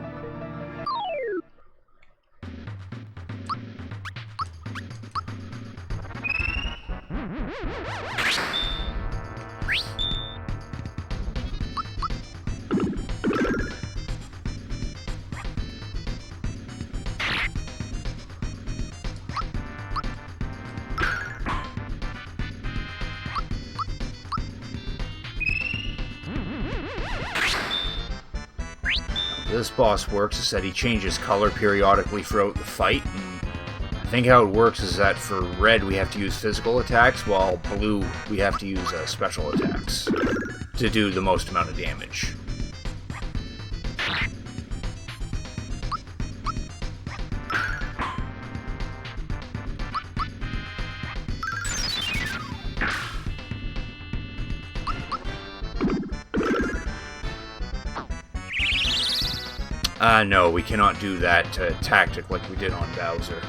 this boss works is that he changes color periodically throughout the fight. And I think how it works is that for red we have to use physical attacks, while blue we have to use special attacks to do the most amount of damage. No, we cannot do that tactic like we did on Bowser.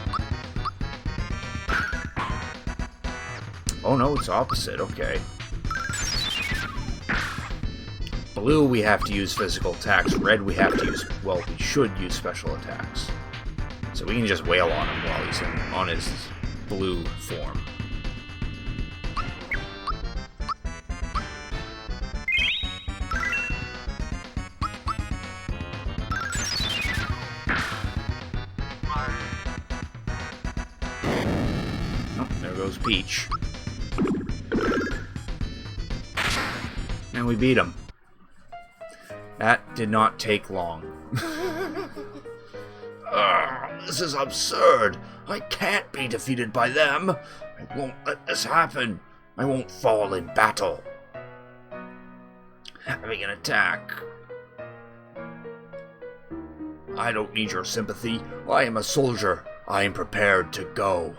Oh no, it's opposite, okay. Blue, we have to use physical attacks. Red, we have to use, well, we should use special attacks. So we can just wail on him while he's on his blue form. Peach. And we beat him. That did not take long. This is absurd. I can't be defeated by them. I won't let this happen. I won't fall in battle. Having an attack. I don't need your sympathy. I am a soldier. I am prepared to go.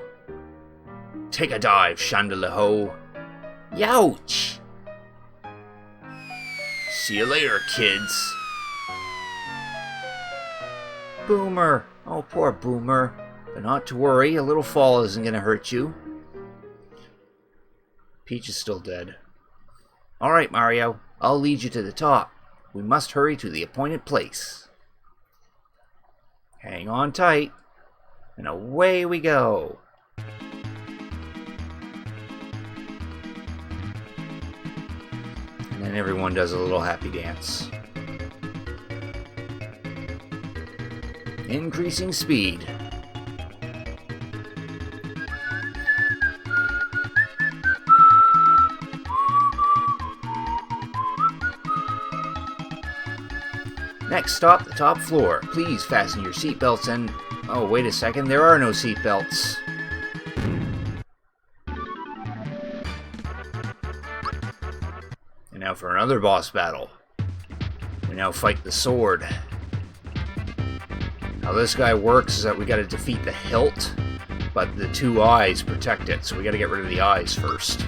Take a dive, Chandelier. Youch! See you later, kids. Boomer. Oh, poor Boomer. But not to worry, a little fall isn't going to hurt you. Peach is still dead. Alright, Mario. I'll lead you to the top. We must hurry to the appointed place. Hang on tight. And away we go. And everyone does a little happy dance. Increasing speed. Next stop, the top floor. Please fasten your seatbelts and... Oh, wait a second, there are no seatbelts. Now for another boss battle. We now fight the sword. How this guy works is that we gotta defeat the hilt, but the two eyes protect it, so we gotta get rid of the eyes first.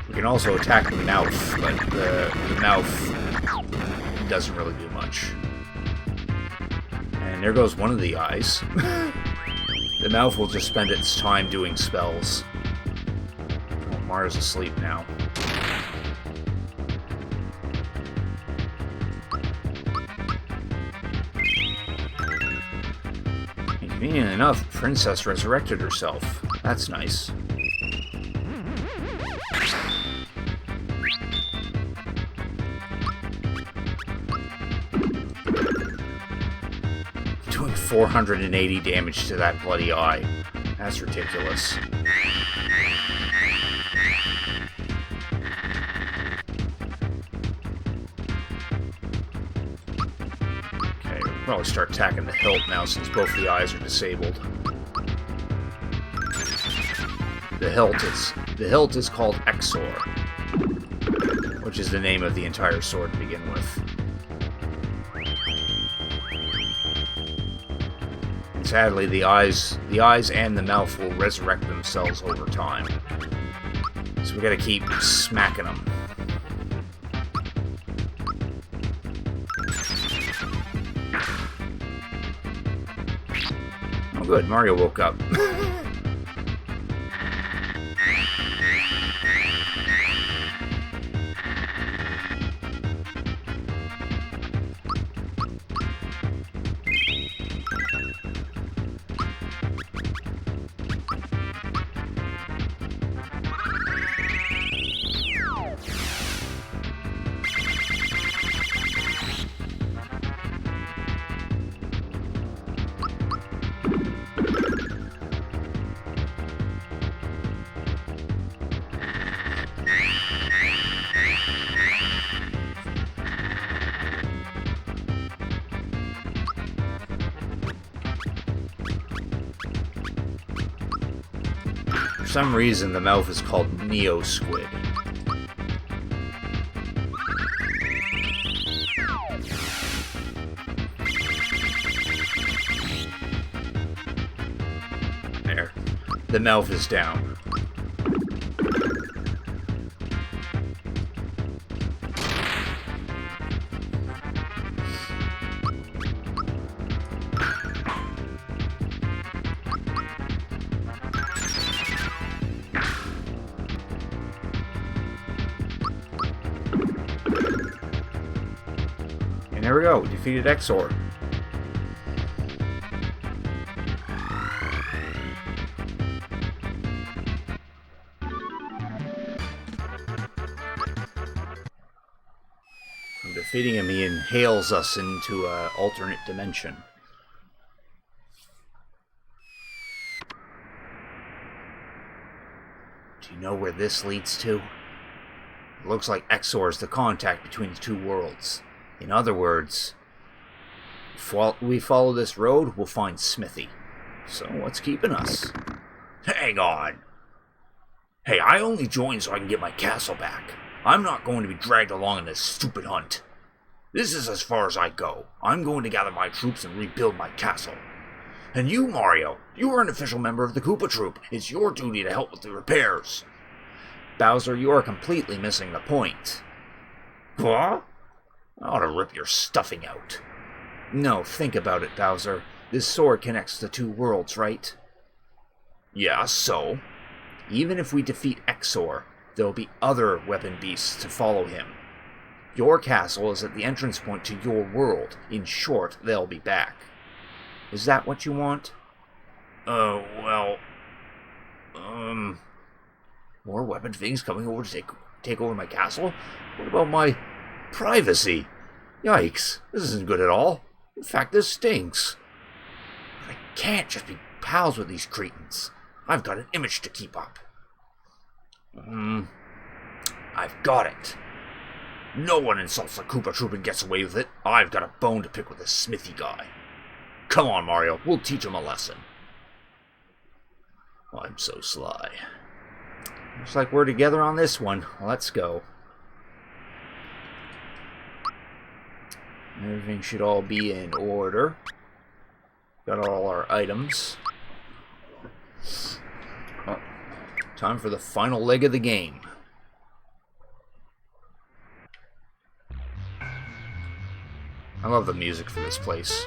We can also attack the mouth, but the mouth doesn't really do much. And there goes one of the eyes. The mouth will just spend its time doing spells. Oh, Mario's asleep now. Convenient enough, Princess resurrected herself. That's nice. Doing 480 damage to that bloody eye. That's ridiculous. Okay, we'll probably start attacking the hilt now since both the eyes are disabled. The hilt is called Exor, which is the name of the entire sword to begin with. Sadly, the eyes and the mouth will resurrect themselves over time. So we gotta keep smacking them. Oh good, Mario woke up. some reason, the mouth is called Neo Squid. There. The mouth is down. And there we go, we defeated Exor. From defeating him, he inhales us into an alternate dimension. Do you know where this leads to? It looks like Exor is the contact between the two worlds. In other words, if we follow this road, we'll find Smithy. So what's keeping us? Hang on. Hey, I only joined so I can get my castle back. I'm not going to be dragged along in this stupid hunt. This is as far as I go. I'm going to gather my troops and rebuild my castle. And you, Mario, you are an official member of the Koopa Troop. It's your duty to help with the repairs. Bowser, you are completely missing the point. What? I ought to rip your stuffing out. No, think about it, Bowser. This sword connects the two worlds, right? Yeah, so? Even if we defeat Exor, there will be other weapon beasts to follow him. Your castle is at the entrance point to your world. In short, they'll be back. Is that what you want? Well... More weapon things coming over to take over my castle? What about my privacy? Yikes, this isn't good at all. In fact, this stinks. I can't just be pals with these cretins. I've got an image to keep up. I've got it. No one insults the Koopa Troop and gets away with it. I've got a bone to pick with this Smithy guy. Come on, Mario, we'll teach him a lesson. I'm so sly. Looks like we're together on this one. Let's go. Everything should all be in order. Got all our items. Oh, time for the final leg of the game. I love the music for this place.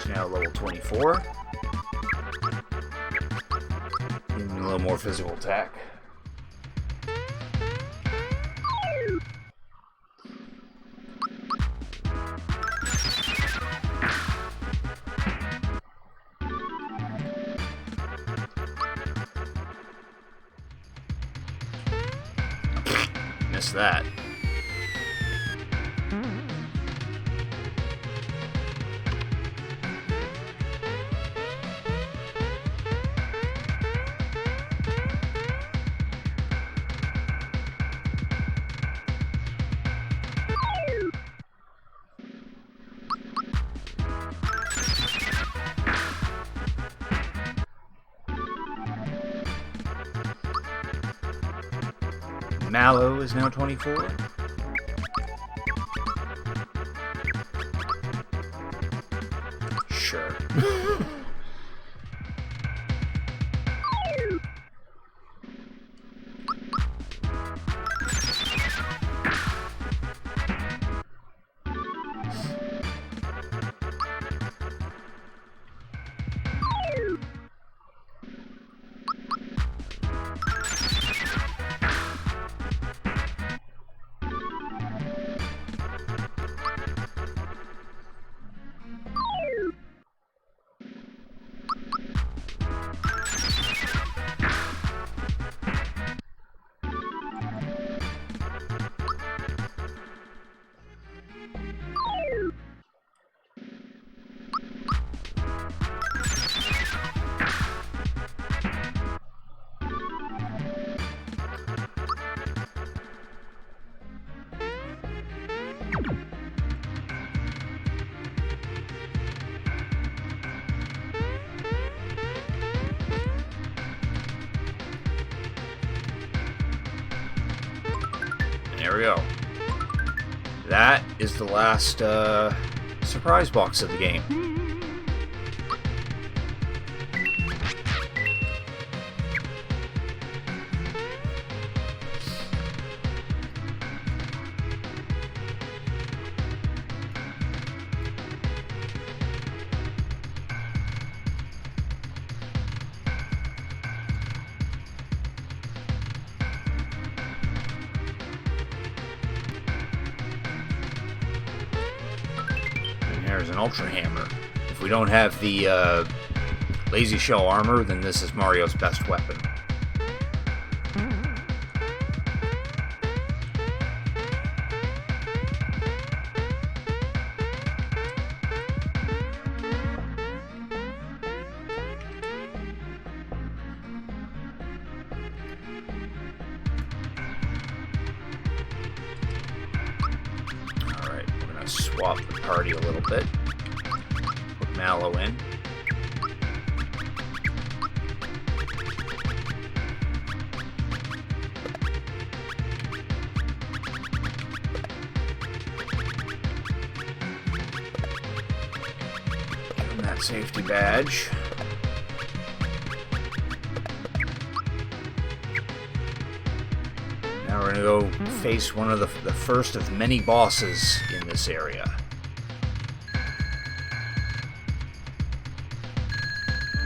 He's now level 24. Give him a little more physical attack. Missed that. Mallow is now 24. Sure. There we go. That is the last surprise box of the game. There's an Ultra Hammer. If we don't have the Lazy Shell armor, then this is Mario's best weapon. Alright, we're going to swap the party a little bit. Put Mallow in. Give him that safety badge. Now we're going to go face one of the first of many bosses in this area.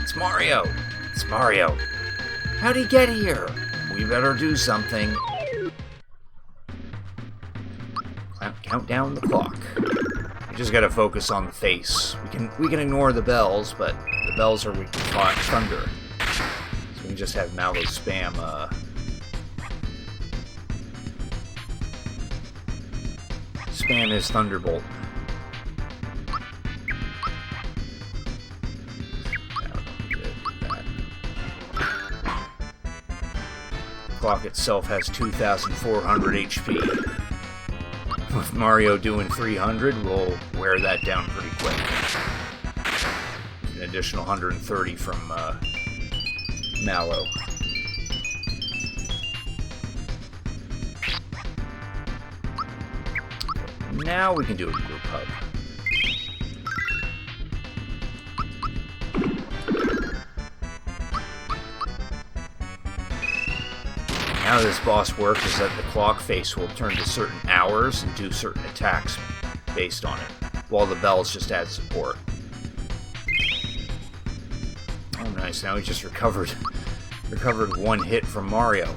It's Mario! It's Mario! How'd he get here? We better do something. Count down the clock. We just gotta focus on the face. We can ignore the bells, but the bells are weak to thunder. So we can just have Mallow spam spam his Thunderbolt. The clock itself has 2,400 HP. With Mario doing 300, we'll wear that down pretty quick. An additional 130 from Mallow. Now we can do a group hug. How this boss works is that the clock face will turn to certain hours and do certain attacks based on it, while the bells just add support. Oh, nice. Now he just recovered one hit from Mario.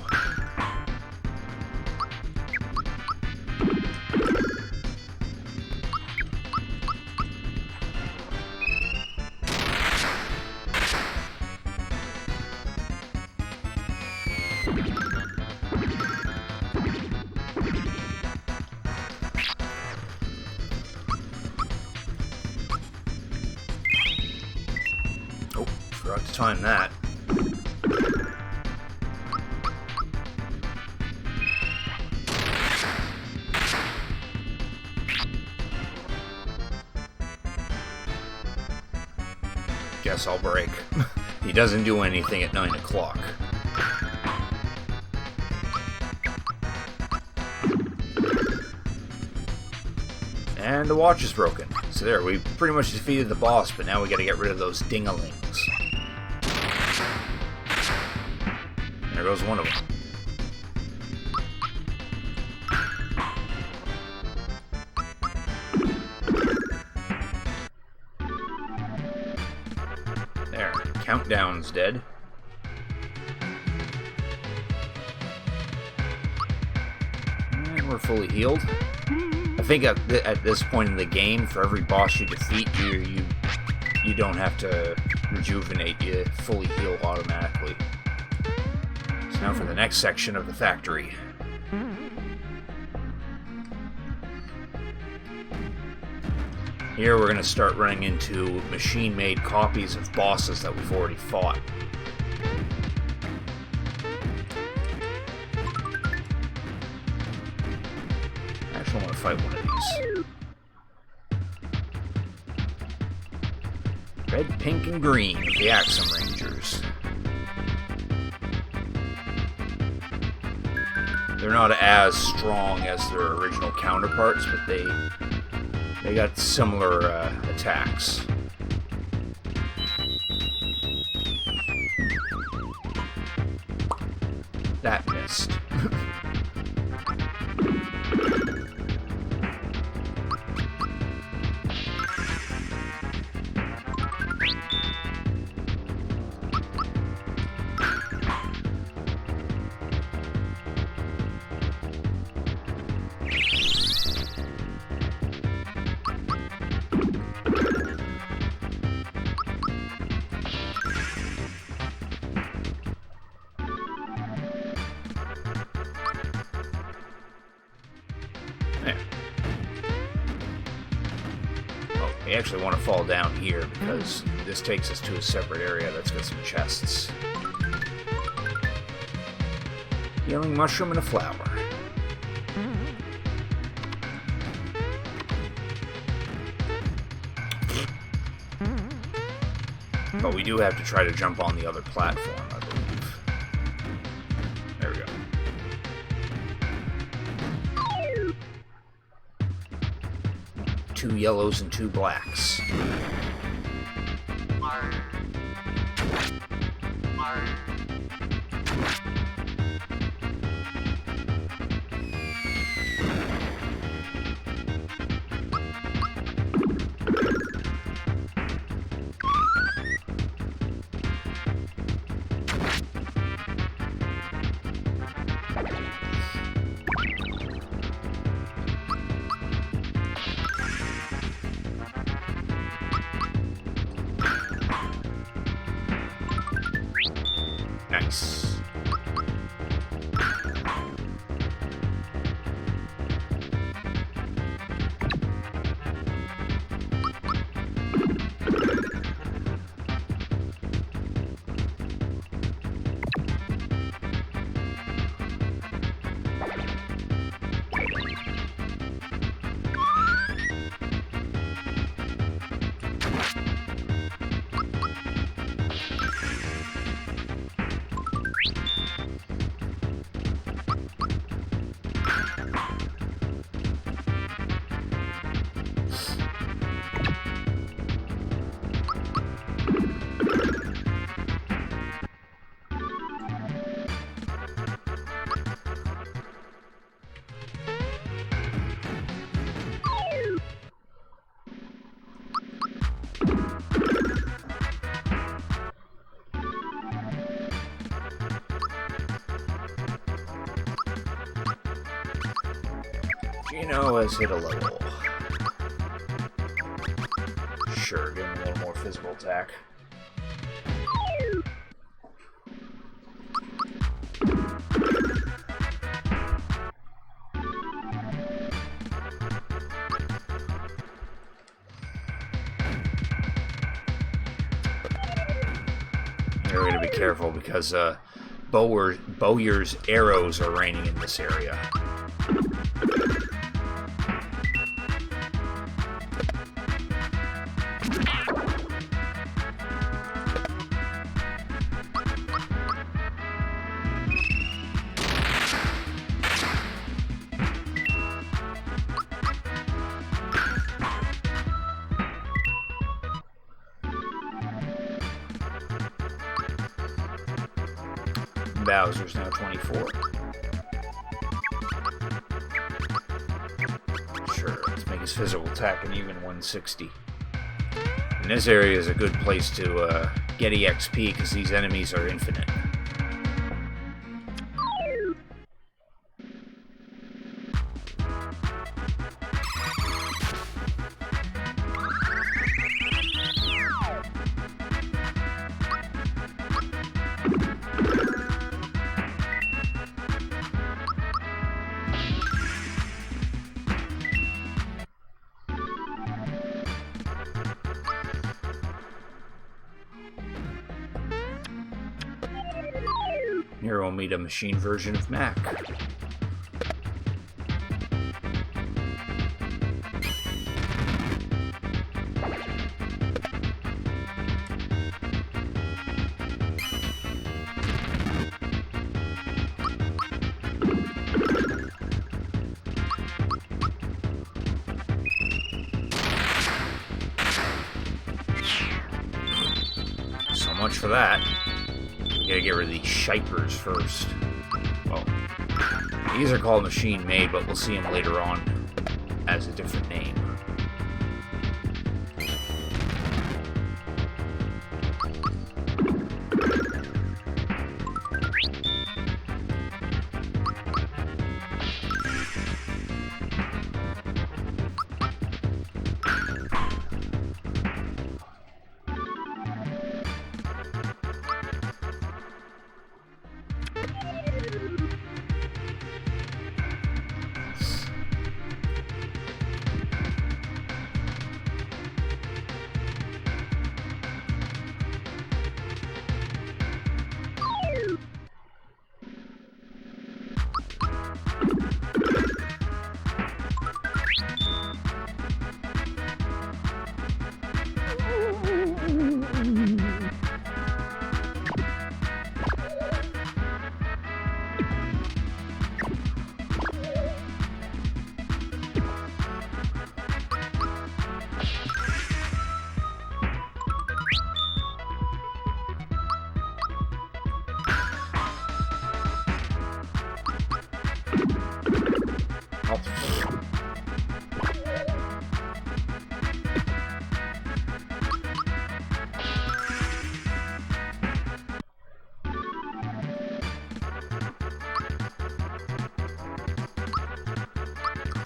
Oh, forgot to time that. Guess I'll break. He doesn't do anything at 9 o'clock. And the watch is broken. So there, we pretty much defeated the boss, but now we gotta get rid of those dingalings. There goes one of them. There, Countdown's dead. And we're fully healed. I think at this point in the game, for every boss you defeat, you don't have to rejuvenate. You fully heal automatically. So now for the next section of the factory. Here we're going to start running into machine-made copies of bosses that we've already fought. I actually want to fight one of these. Red, pink, and green of the Axum Rangers. They're not as strong as their original counterparts, but they got similar attacks. That missed. We actually want to fall down here because this takes us to a separate area that's got some chests. Healing mushroom and a flower. But we do have to try to jump on the other platform, I believe. There we go. Two yellows and two blacks. Nice. Gino has hit a level. Sure, give him a little more physical attack. We're going to be careful because Bowyer's arrows are raining in this area. Bowser's now 24. Sure, let's make his physical attack an even 160. And this area is a good place to get EXP because these enemies are infinite. Here we'll meet a machine version of Mac. So much for that. Gotta get rid of these shipers first. Well, these are called machine made, but we'll see them later on as a different name.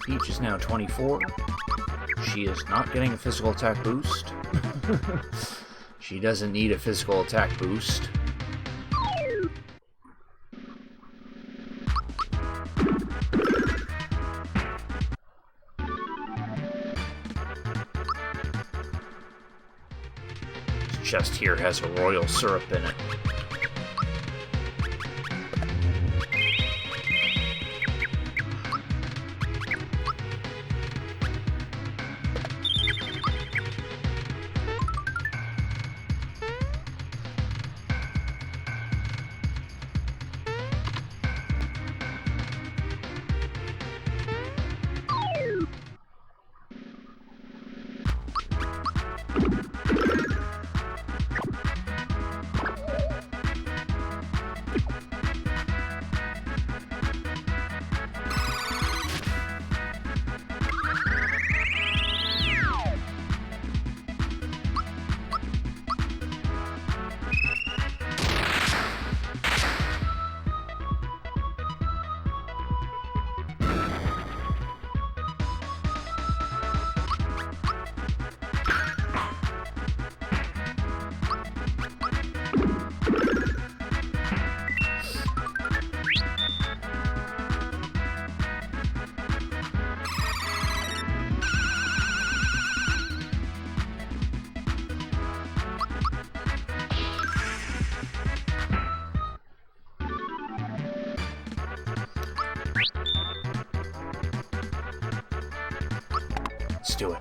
Peach is now 24. She is not getting a physical attack boost. She doesn't need a physical attack boost. This chest here has a royal syrup in it. Let's do it.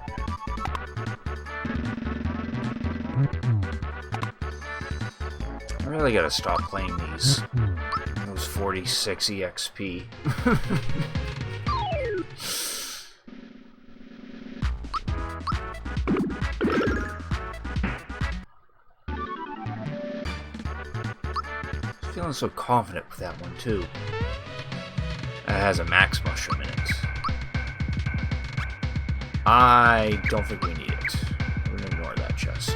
I really gotta stop playing these. Those 46 EXP. Feeling so confident with that one too. It has a max mushroom in it. I don't think we need it. We're gonna ignore that chest.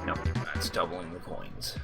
No, that's doubling the coins.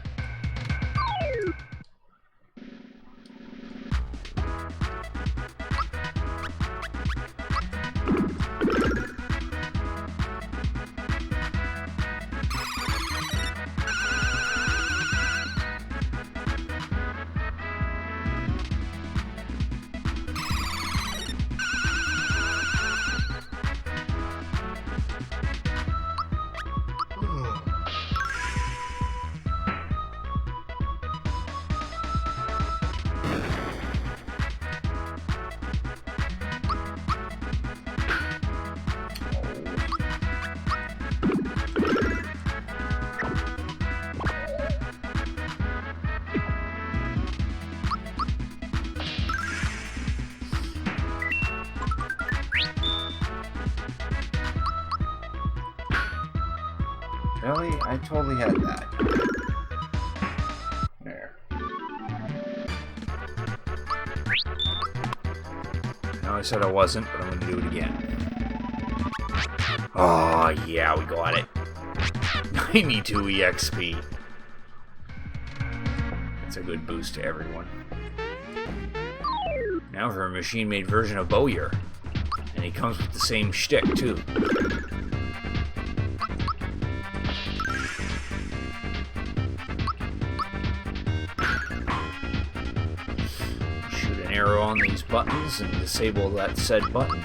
Really? I totally had that. There. No, I said I wasn't, but I'm going to do it again. Oh, yeah, we got it. 92 EXP. That's a good boost to everyone. Now for a machine-made version of Bowyer. And he comes with the same shtick, too. Arrow on these buttons and disable that said button.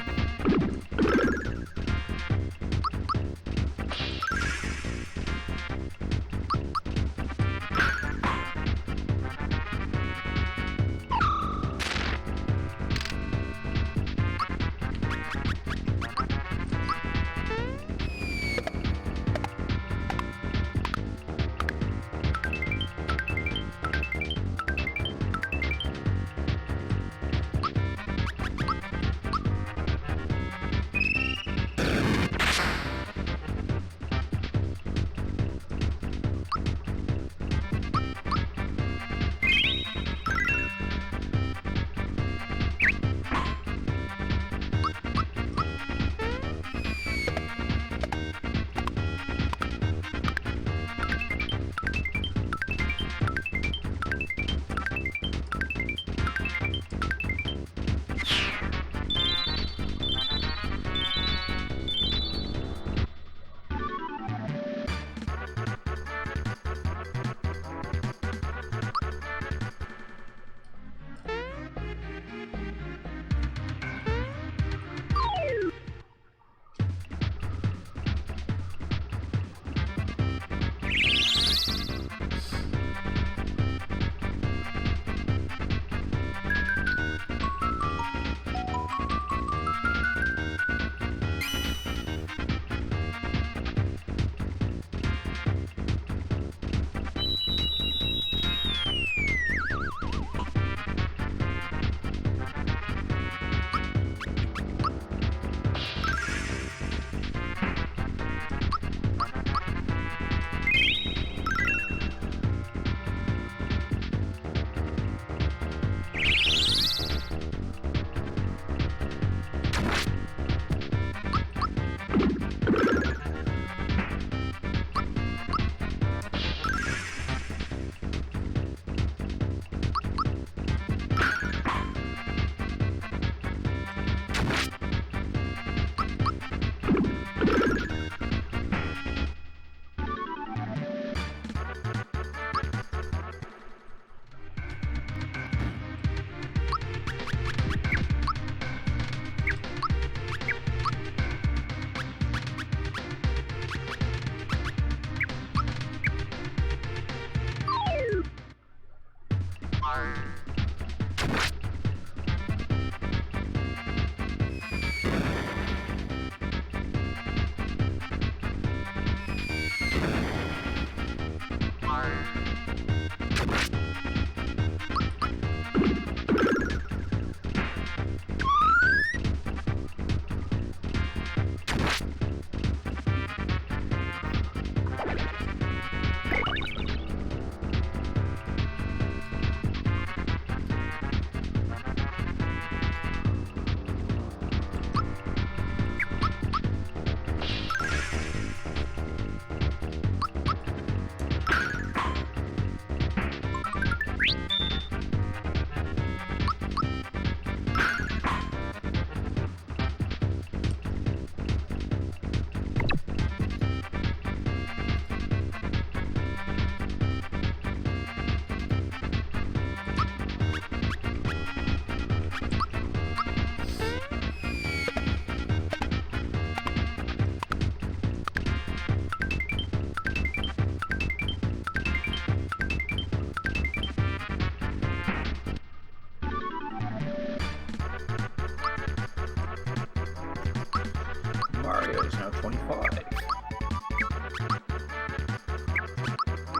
Mario is now 25.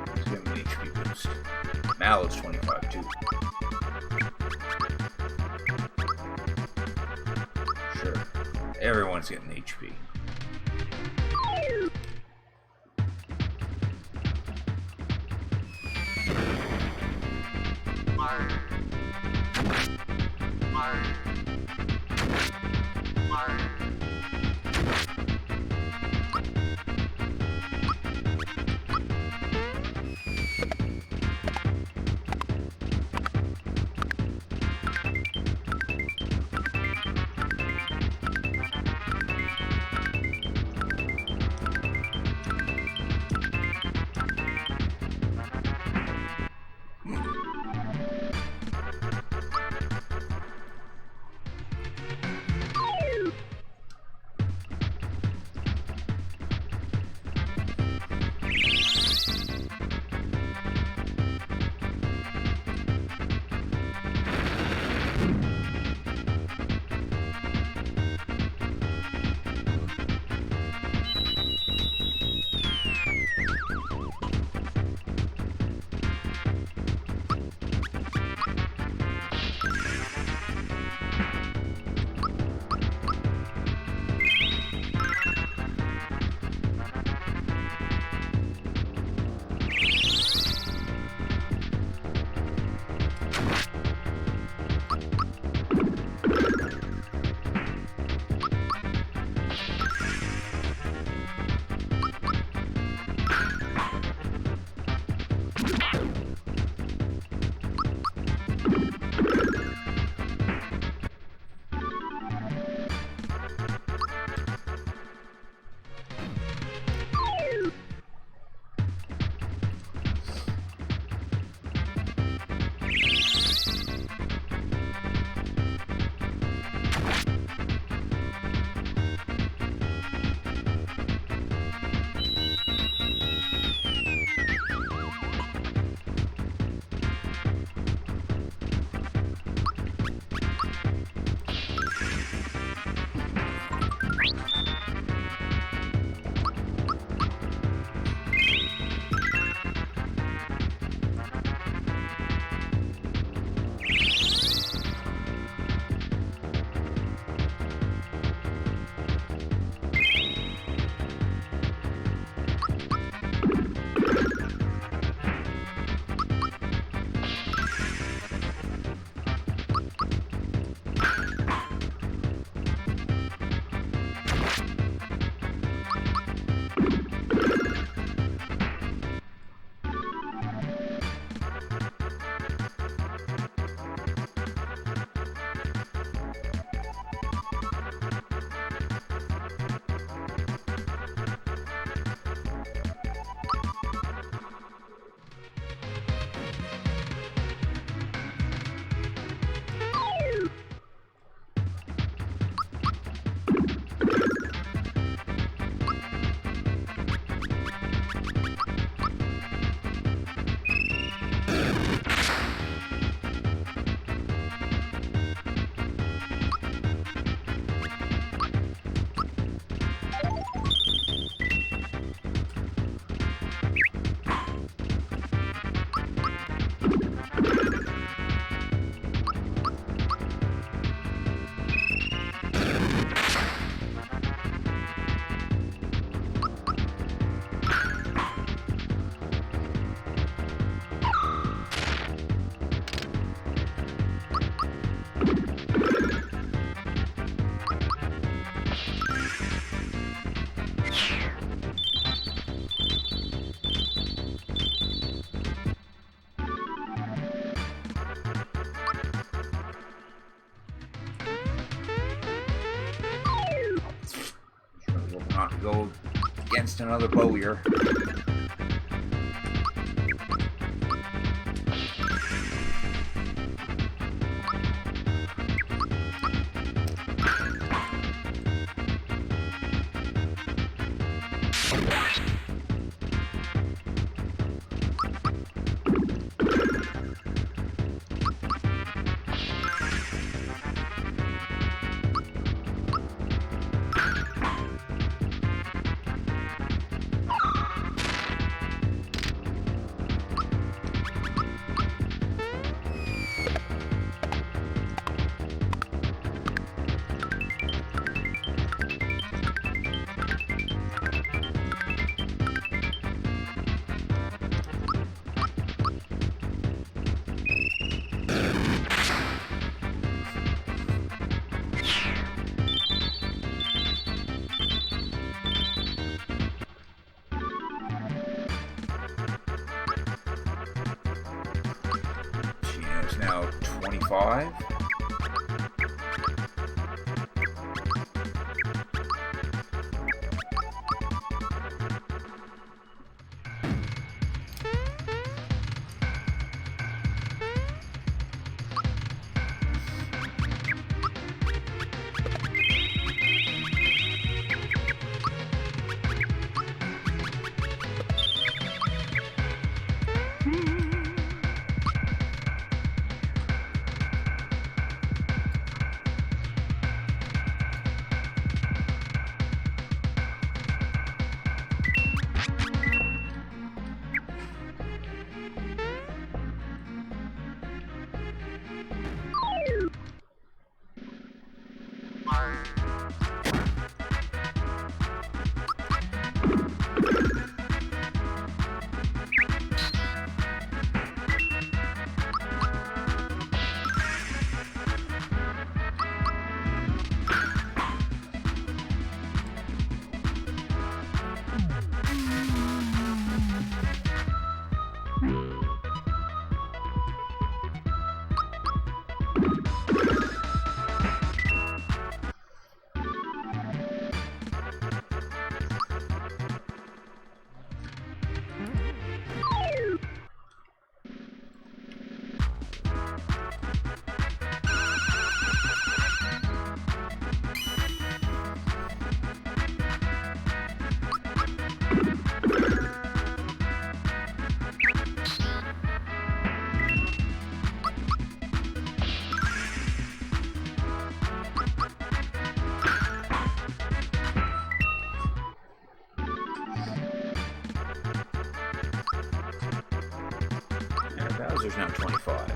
Let's give him an HP boost. Mal is 25 too. Sure. Everyone's getting HP. Not to go against another bowyer. now 25. Bowser's now 25.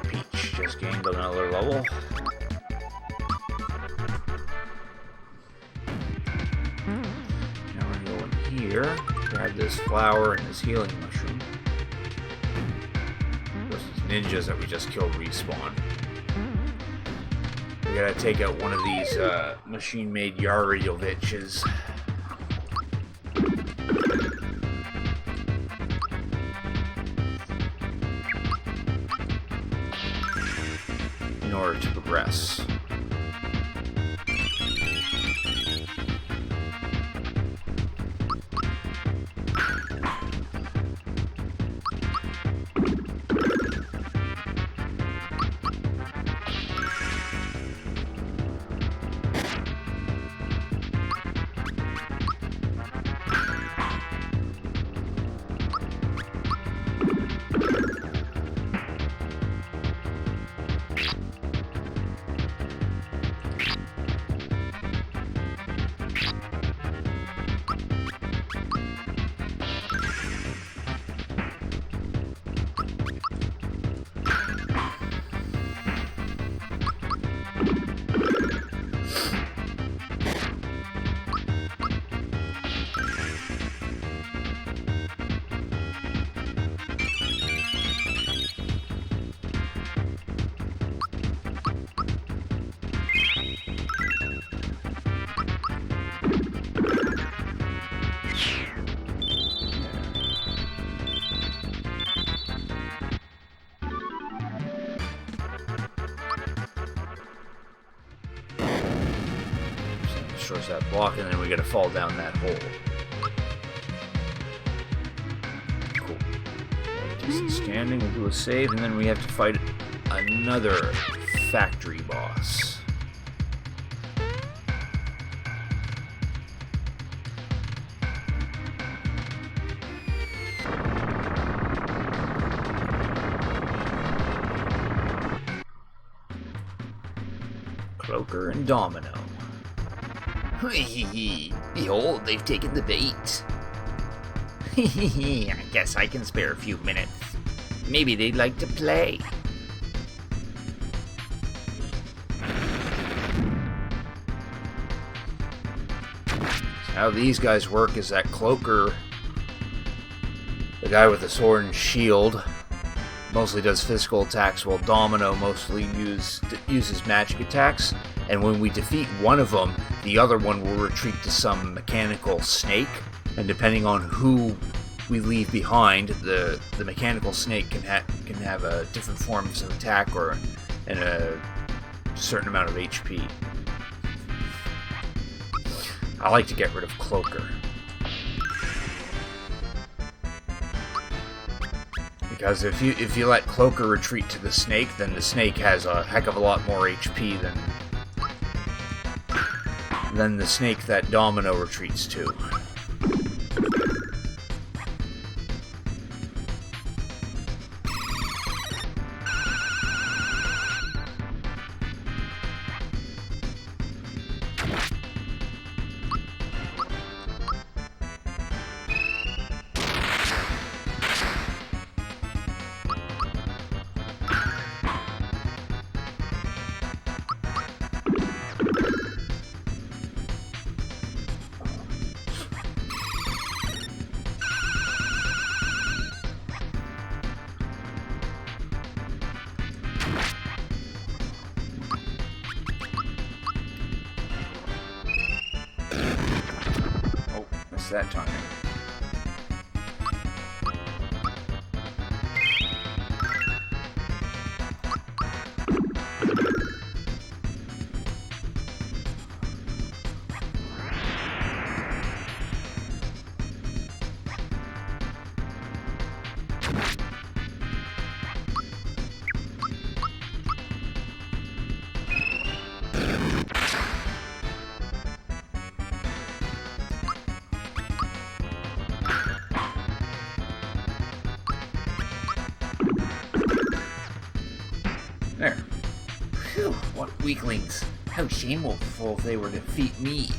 Peach just gained another level. Now we're gonna go in here, grab this flower and this healing mushroom. Those ninjas that we just killed respawn. We gotta take out one of these machine-made Yarioviches. In order to progress. destroys that block, and then we gotta fall down that hole. Cool. Decent standing, we'll do a save, and then we have to fight another factory boss. Cloaker and Domino. Behold, they've taken the bait. I guess I can spare a few minutes. Maybe they'd like to play. How these guys work is that Cloaker, the guy with the sword and shield, mostly does physical attacks, while Domino mostly uses magic attacks. And when we defeat one of them, the other one will retreat to some mechanical snake. And depending on who we leave behind, the mechanical snake can have a different forms of attack and a certain amount of HP. I like to get rid of Cloaker, because if you let Cloaker retreat to the snake, then the snake has a heck of a lot more HP than the snake that Domino retreats to. That timing. There. Phew, what weaklings. How shameful if they were to defeat me.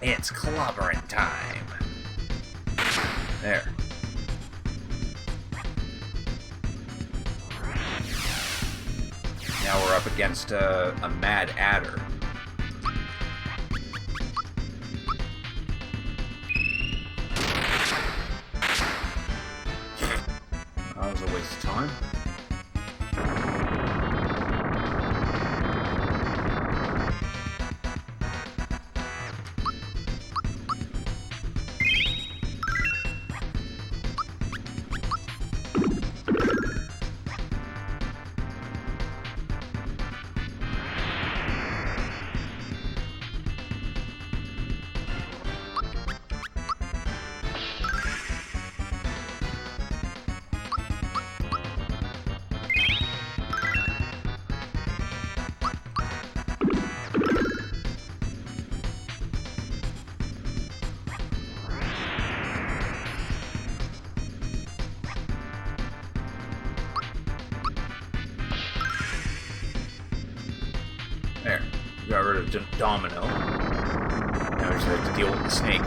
It's clobbering time. There. Now we're up against a Mad Adder. That was a waste of time. There. We got rid of Domino. Now we just have to deal with the snake.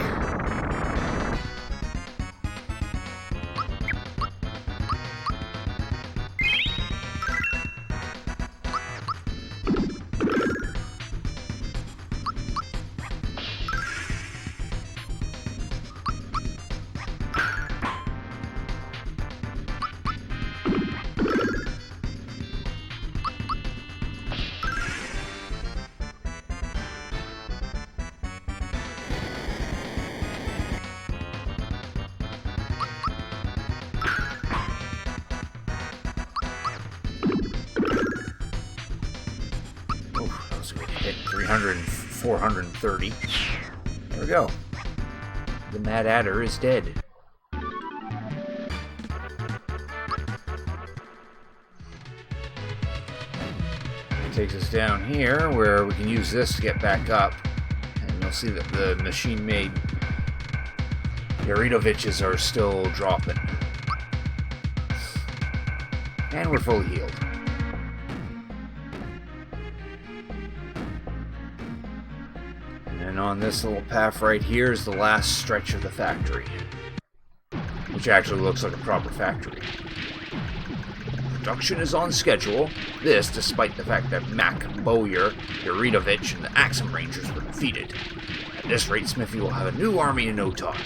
300 and 430. There we go. The Mad Adder is dead. Takes us down here where we can use this to get back up, and you'll see that the machine-made Yaritovitches are still dropping, and we're fully healed. And on this little path right here is the last stretch of the factory, which actually looks like a proper factory. Production is on schedule. This, despite the fact that Mac, Bowyer, Yaritovitch, and the Axum Rangers were defeated. At this rate, Smithy will have a new army in no time.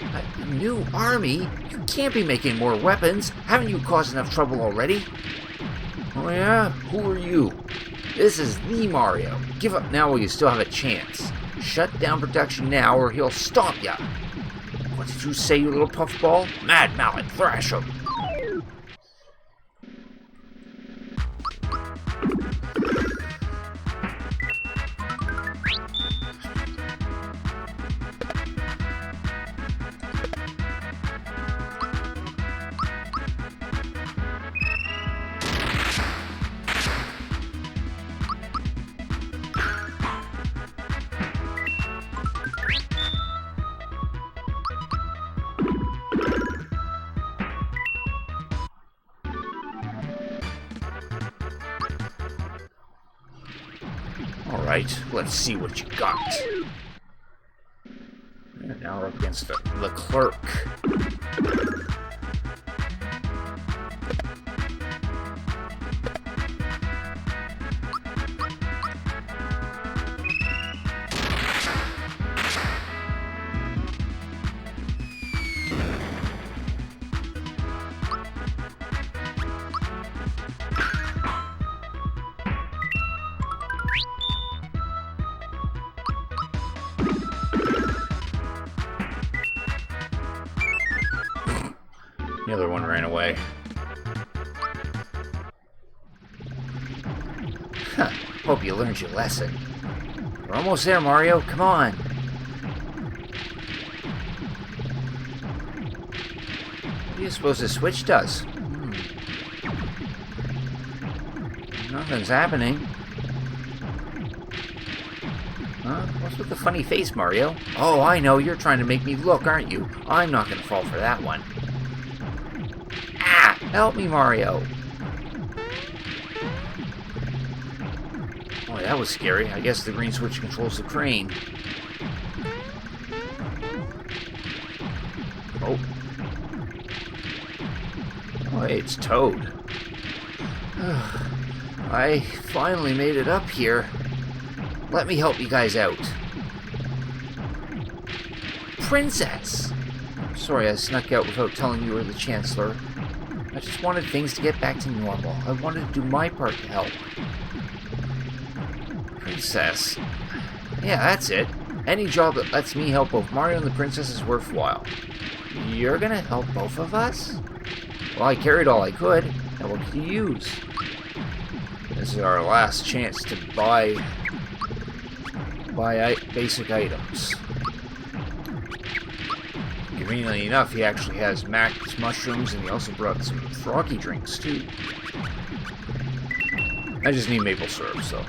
A new army? You can't be making more weapons. Haven't you caused enough trouble already? Oh yeah? Who are you? This is the Mario. Give up now while you still have a chance. Shut down production now or he'll stomp ya. What did you say, you little puffball? Mad Mallet, thrash him. Alright, let's see what you got. And now we're up against the clerk. The other one ran away. Huh. Hope you learned your lesson. We're almost there, Mario. Come on. What do you suppose the switch does? Nothing's happening. Huh? What's with the funny face, Mario? Oh, I know. You're trying to make me look, aren't you? I'm not going to fall for that one. Help me, Mario. Oh, that was scary. I guess the green switch controls the crane. Oh. Oh, hey, it's Toad. I finally made it up here. Let me help you guys out. Princess! Sorry I snuck out without telling you were the Chancellor. I just wanted things to get back to normal. I wanted to do my part to help. Princess. Yeah, that's it. Any job that lets me help both Mario and the princess is worthwhile. You're gonna help both of us? Well, I carried all I could. Now what can you use? This is our last chance to buy basic items. Conveniently enough, he actually has Mac's mushrooms, and he also brought some froggy drinks, too. I just need maple syrup, so.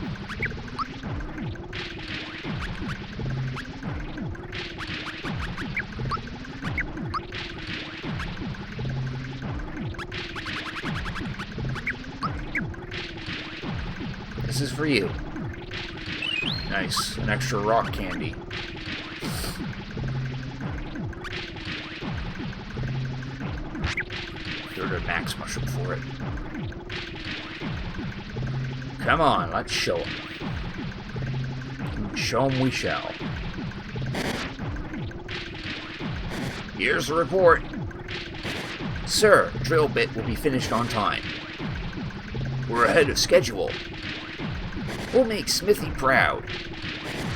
This is for you. Nice. An extra rock candy. A Max mushroom for it. Come on, let's show him. Show him we shall. Here's the report. Sir, drill bit will be finished on time. We're ahead of schedule. We'll make Smithy proud.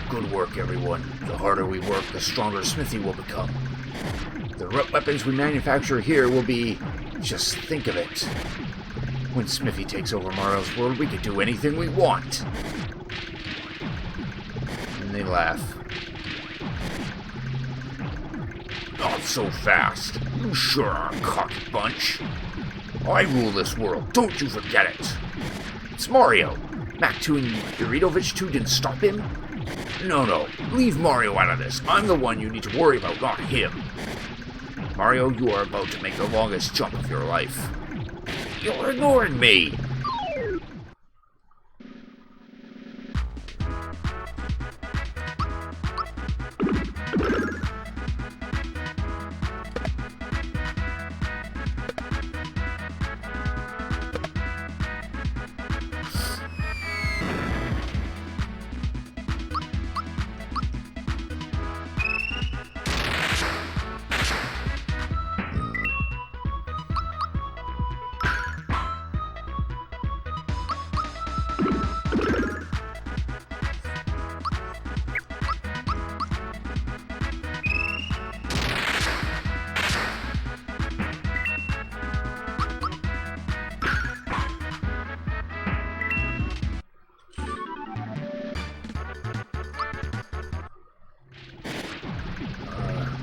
Good work, everyone. The harder we work, the stronger Smithy will become. The weapons we manufacture here will be... Just think of it. When Smithy takes over Mario's world, we can do anything we want. then they laugh. Not so fast. You sure are a cocky bunch. I rule this world, don't you forget it. It's Mario. Mac 2 and Doritovich 2 didn't stop him? No, leave Mario out of this. I'm the one you need to worry about, not him. Mario, you are about to make the longest jump of your life. You're ignoring me.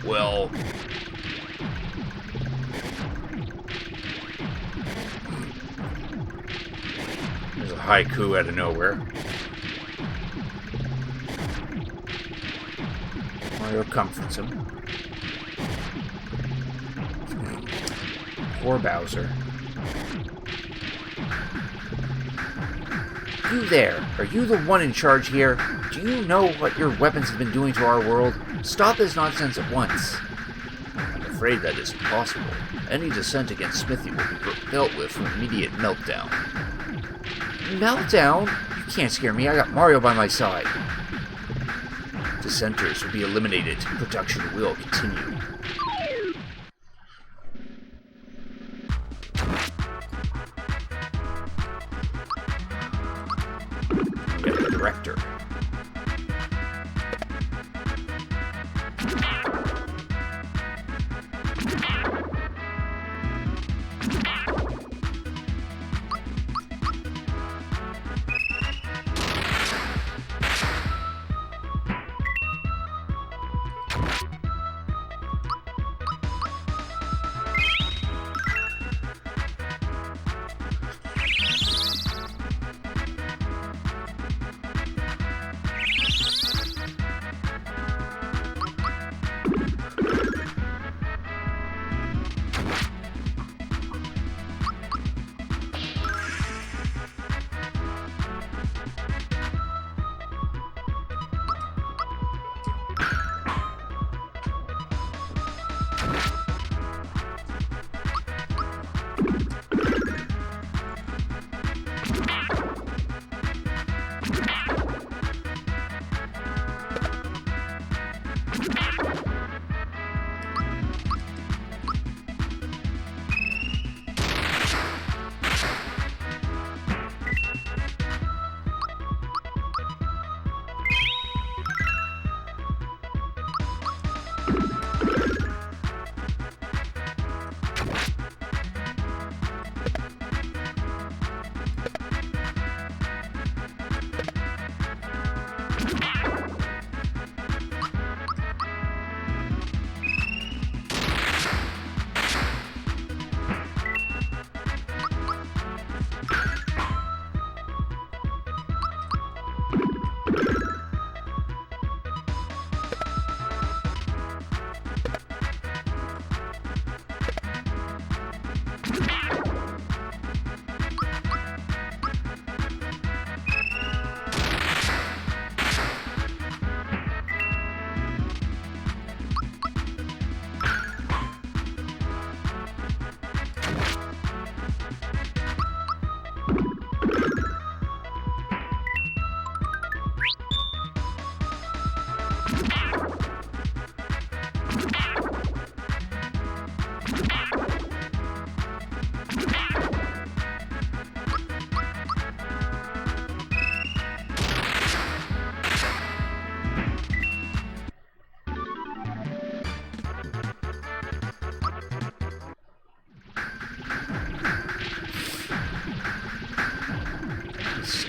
Well, there's a haiku out of nowhere. Mario comforts him. Poor Bowser. You there, are you the one in charge here? Do you know what your weapons have been doing to our world? Stop this nonsense at once. I'm afraid that isn't possible. Any dissent against Smithy will be dealt with an immediate meltdown. Meltdown? You can't scare me, I got Mario by my side. Dissenters will be eliminated. Production will continue. Get the director.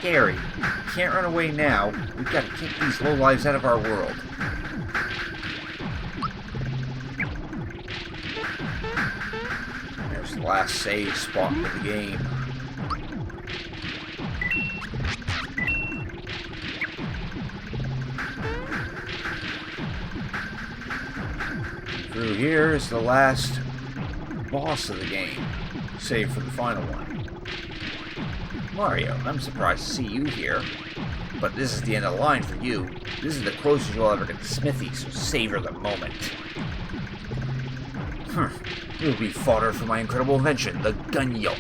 scary. Can't run away now. We've got to kick these lowlives out of our world. There's the last save spot of the game. And through here is the last boss of the game, save for the final one. Mario, I'm surprised to see you here, but this is the end of the line for you. This is the closest you'll ever get to Smithy, so savor the moment. You'll be fodder for my incredible invention, the gun yoke.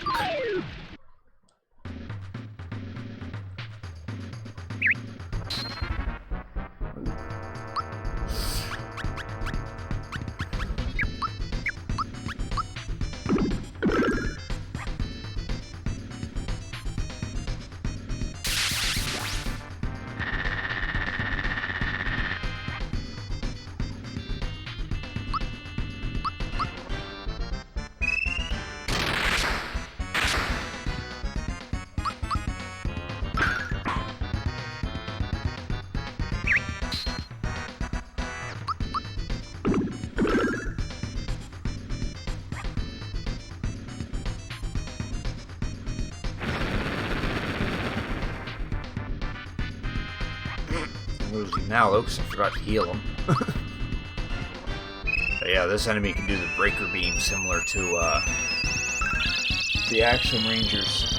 Losing now, though, because I forgot to heal him. But yeah, this enemy can do the breaker beam similar to the Action Rangers.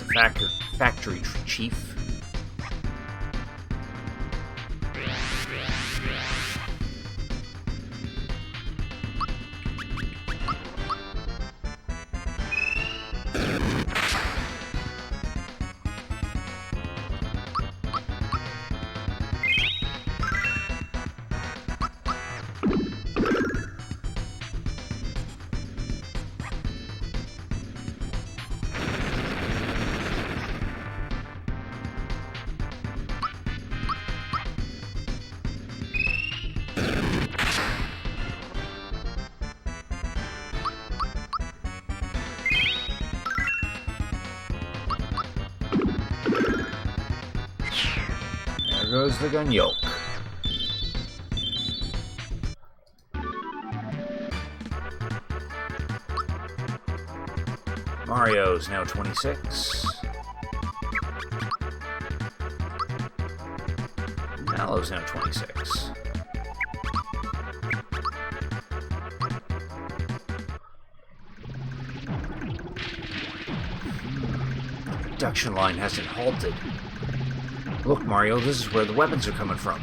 The factory chief. There goes the gun yoke. Mario's now 26. Mallow's now 26. The production line hasn't halted. Look, Mario, this is where the weapons are coming from.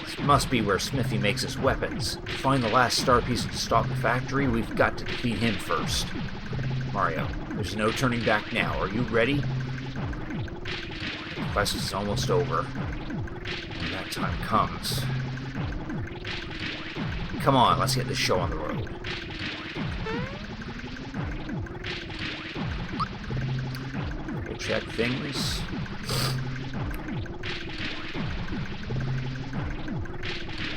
This must be where Smithy makes his weapons. To find the last star piece to stop the factory, we've got to defeat him first. Mario, there's no turning back now. Are you ready? The quest is almost over. When that time comes... Come on, let's get this show on the road. We'll check things.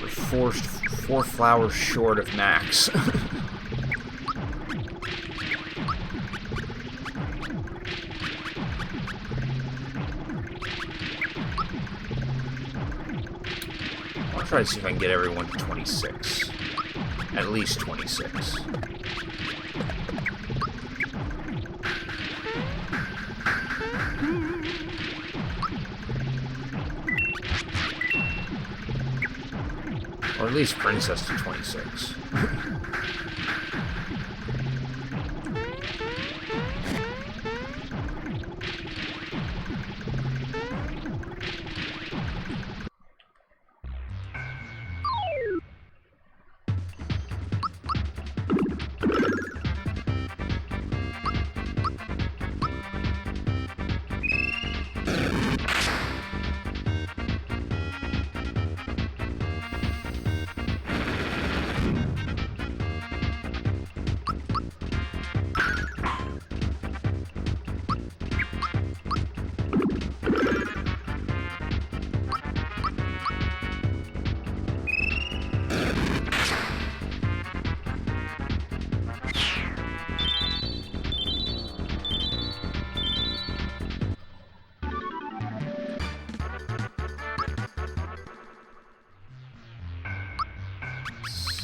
We're 4 flowers short of max. try to see if I can get everyone to 26. At least 26. Or at least Princess to 26.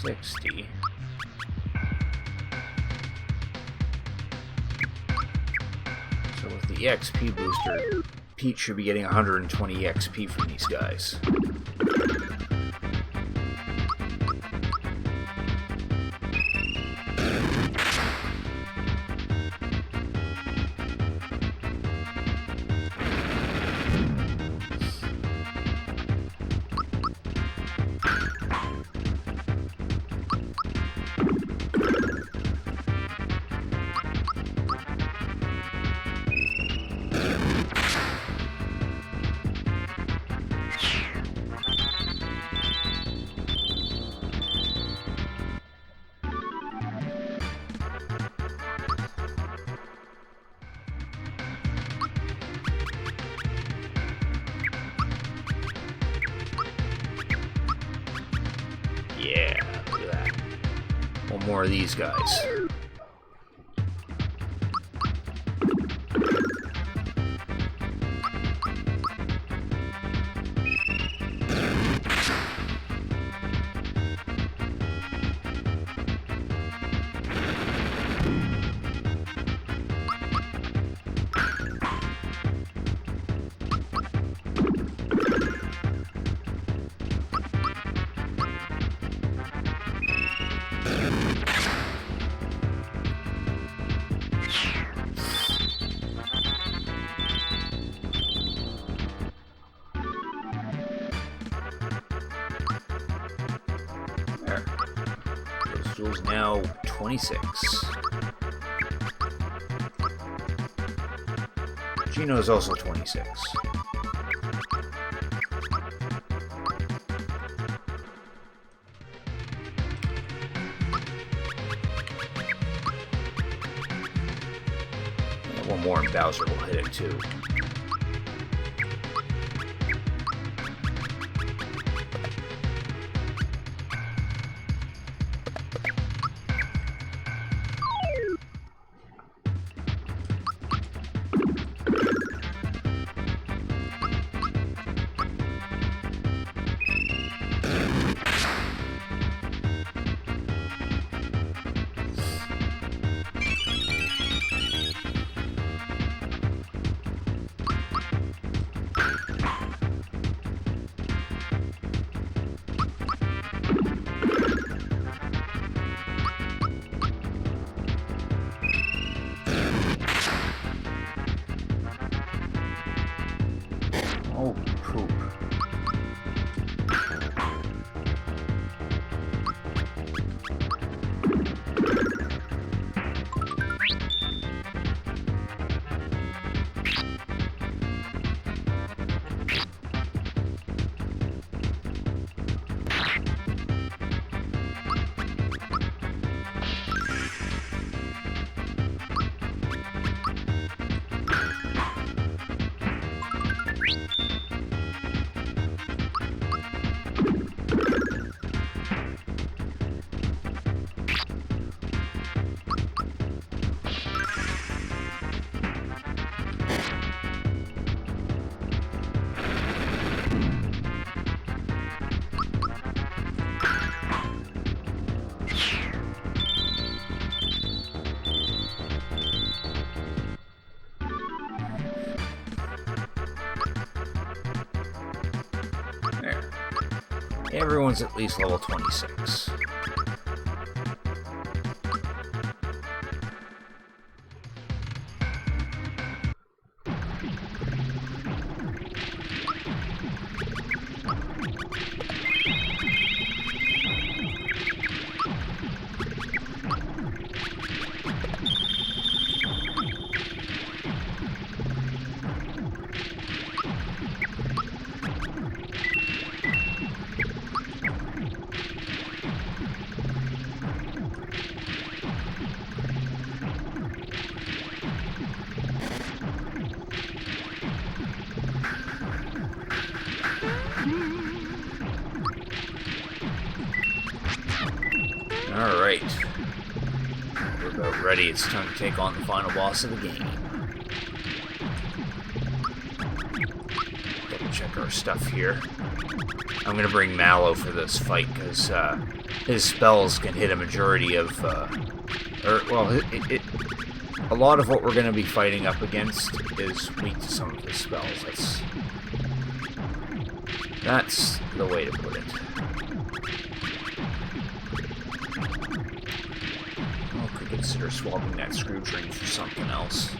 So with the EXP booster, Pete should be getting 120 EXP from these guys. Yeah, look at that. One more of these guys. Jules now 26. Gino is also 26. And one more and Bowser will hit it too. Everyone's at least level 26. Alright. We're about ready. It's time to take on the final boss of the game. Double check our stuff here. I'm gonna bring Mallow for this fight because his spells can hit a majority of, a lot of what we're gonna be fighting up against is weak to some of his spells. That's the way to put it. I could consider swapping that screw ring for something else.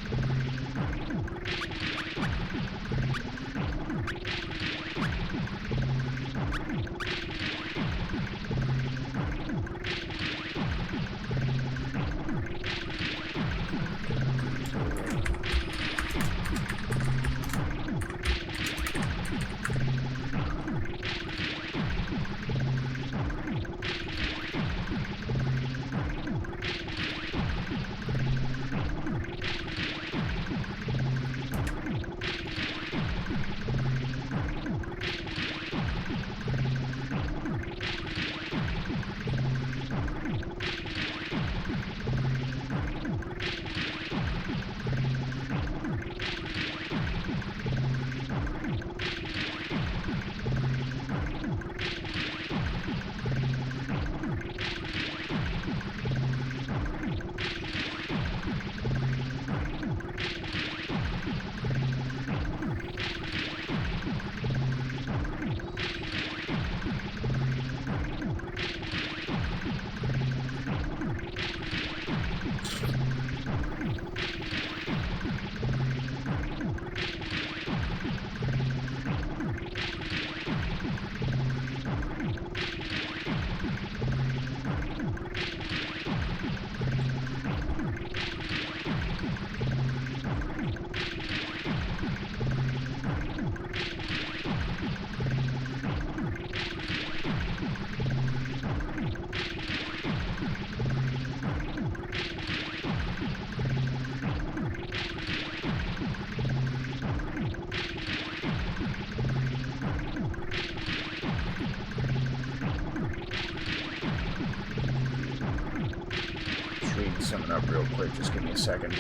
Something up real quick, just give me a second.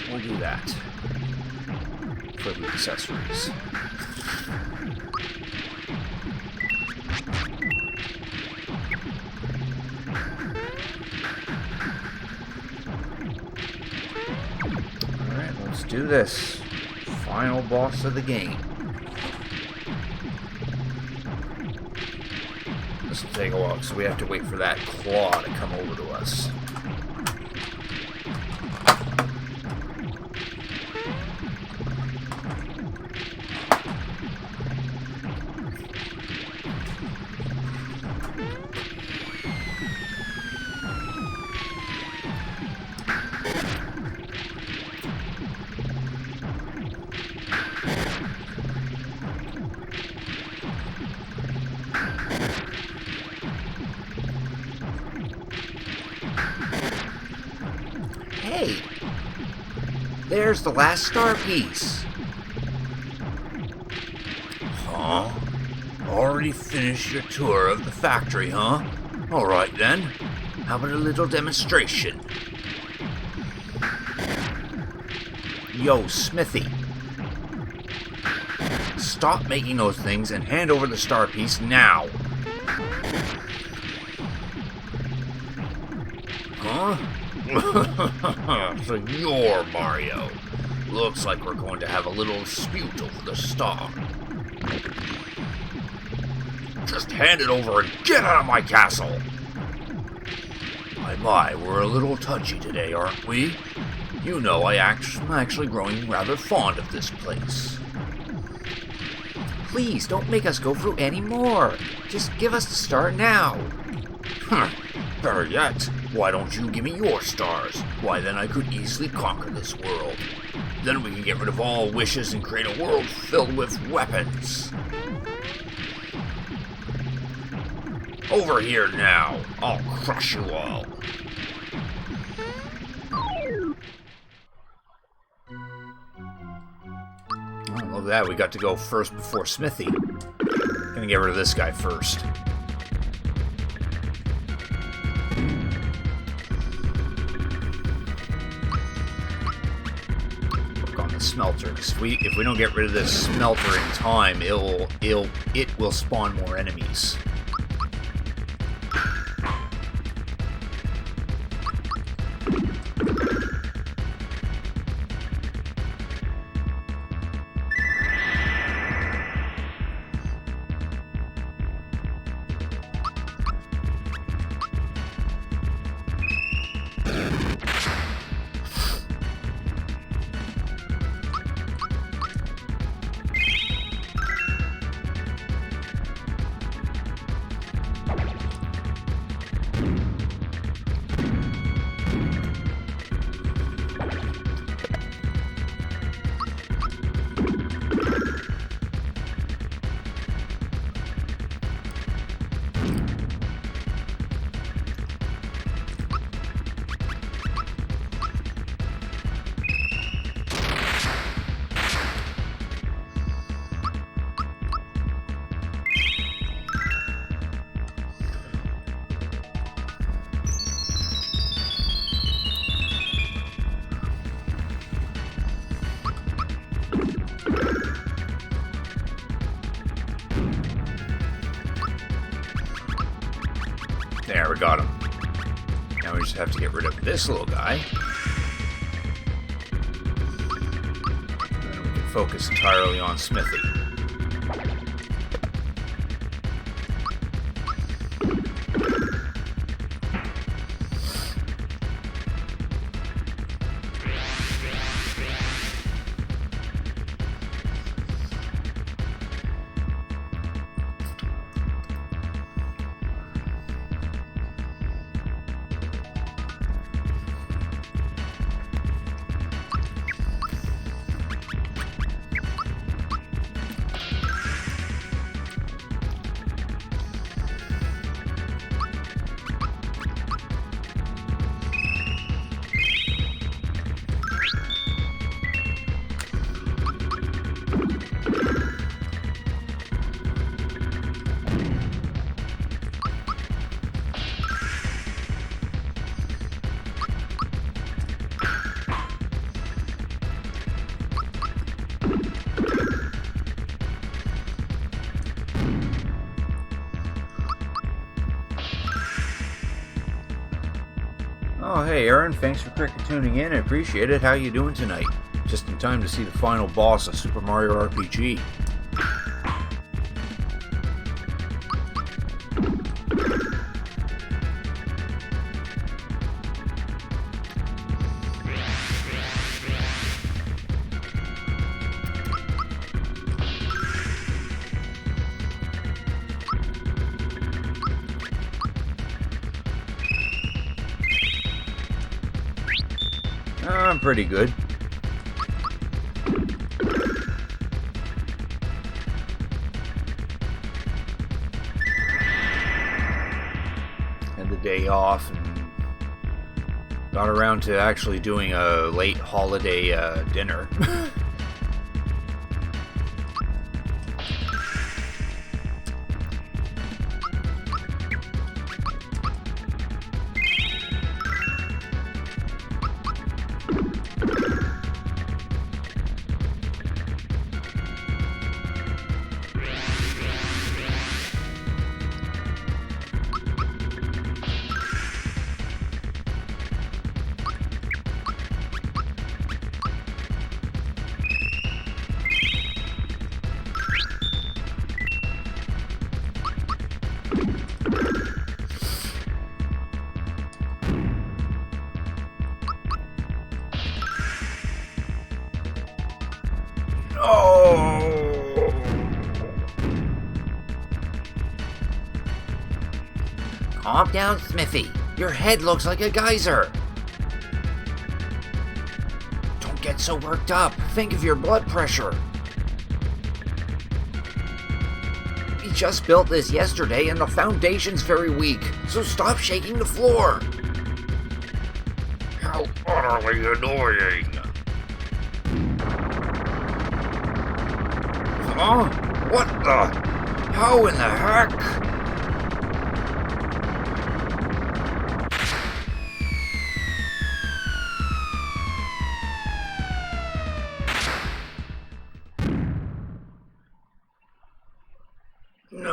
We'll do that for the accessories. Alright, let's do this. Final boss of the game. take a walk, so we have to wait for that claw to come over to us. Hey, there's the last star piece. Huh? Already finished your tour of the factory, huh? Alright then. How about a little demonstration? Yo, Smithy. Stop making those things and hand over the star piece now. Huh? So you're Mario. Looks like we're going to have a little dispute over the star. Just hand it over and get out of my castle! My, we're a little touchy today, aren't we? You know I'm actually growing rather fond of this place. Please don't make us go through any more. Just give us the star now. Better yet, why don't you give me your stars? Why, then I could easily conquer this world. Then we can get rid of all wishes and create a world filled with weapons. Over here now. I'll crush you all. Oh, look at that. We got to go first before Smithy. Gonna get rid of this guy first. Work on the smelter. If we don't get rid of this smelter in time, it will spawn more enemies. There, we got him. Now we just have to get rid of this little guy. Then we can focus entirely on Smithy. Oh, hey, Aaron, thanks for tuning in. I appreciate it. How you doing tonight? Just in time to see the final boss of Super Mario RPG. I'm pretty good. Had the day off and got around to actually doing a late holiday dinner. Calm down, Smithy. Your head looks like a geyser. Don't get so worked up. Think of your blood pressure. We just built this yesterday and the foundation's very weak, so stop shaking the floor. How utterly annoying. Huh? What the? How in the heck? No.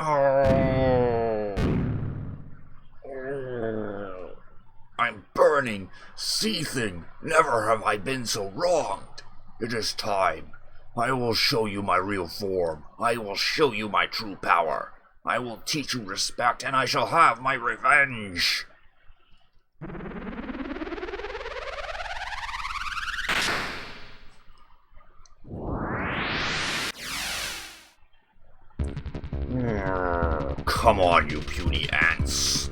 I'm burning, seething. Never have I been so wronged. It is time. I will show you my real form. I will show you my true power. I will teach you respect, and I shall have my revenge. Come on, you puny ants.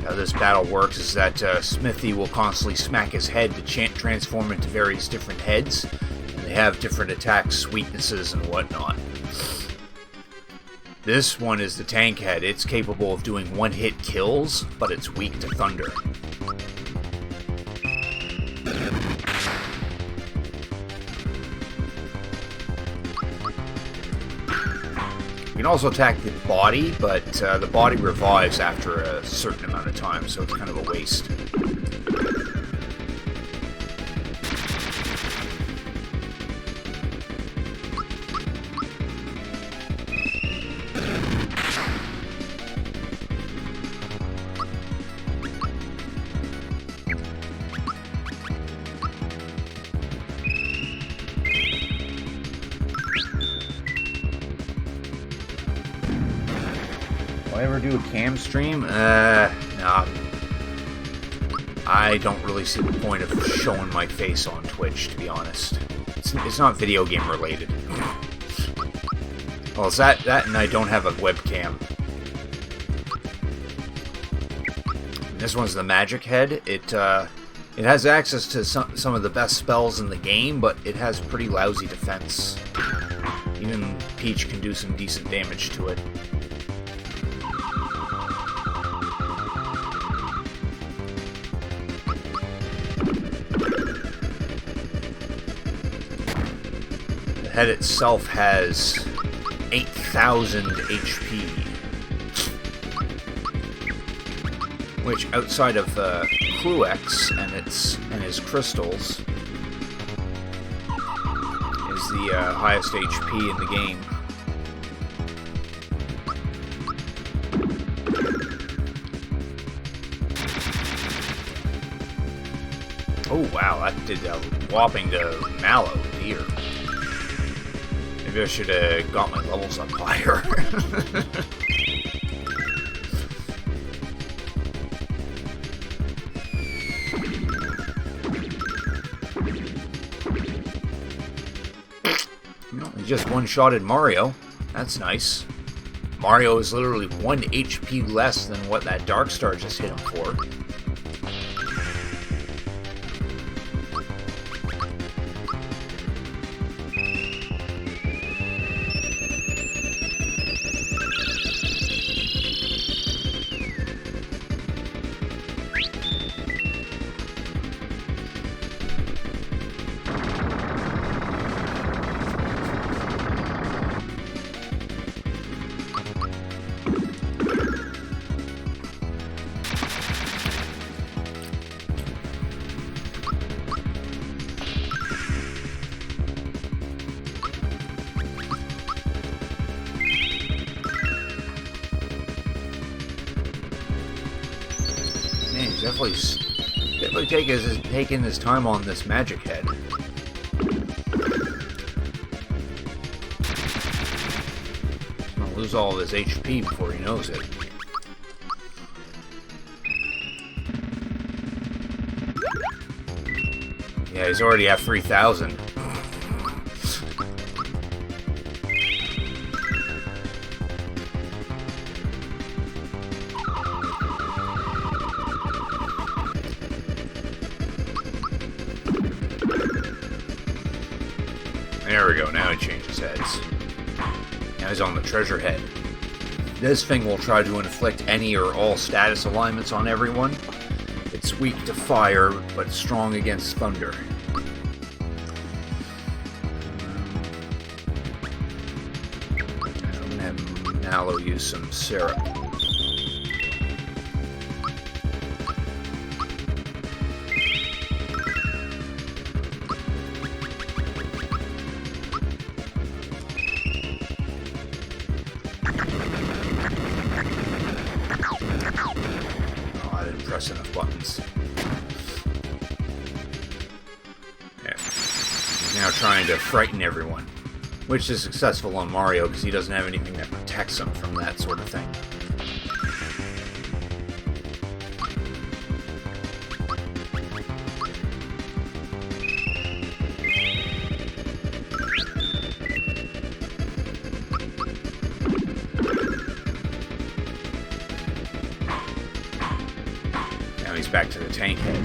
How this battle works is that Smithy will constantly smack his head to transform into various different heads, and they have different attacks, weaknesses, and whatnot. This one is the tank head. It's capable of doing one-hit kills, but it's weak to thunder. You can also attack the body, but the body revives after a certain amount of time, so it's kind of a waste. I ever do a cam stream? Nah. I don't really see the point of showing my face on Twitch, to be honest. It's not video game related. Well, it's that and I don't have a webcam. This one's the magic head. It has access to some of the best spells in the game, but it has pretty lousy defense. Even Peach can do some decent damage to it. The head itself has 8,000 HP, which outside of Cluex and his crystals is the highest HP in the game. Oh wow, that did a whopping to Mallow, dear. Maybe I should have got my levels up higher. Well, he just one-shotted Mario. That's nice. Mario is literally 1 HP less than what that Dark Star just hit him for. Definitely taking his time on this magic head. He's gonna lose all of his HP before he knows it. Yeah, he's already at 3,000. There we go, now he changes heads. Now he's on the treasure head. This thing will try to inflict any or all status alignments on everyone. It's weak to fire, but strong against thunder. I'm gonna have Mallow use some syrup. Enough buttons. Yeah. He's now trying to frighten everyone, which is successful on Mario because he doesn't have anything that protects him from that sort of thing. He's back to the tank head.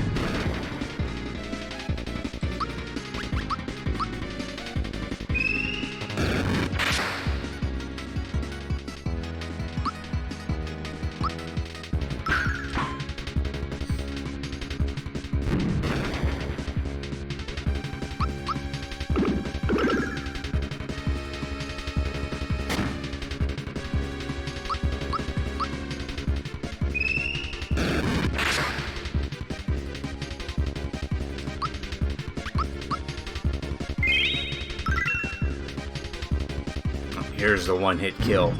Here's the one-hit kill.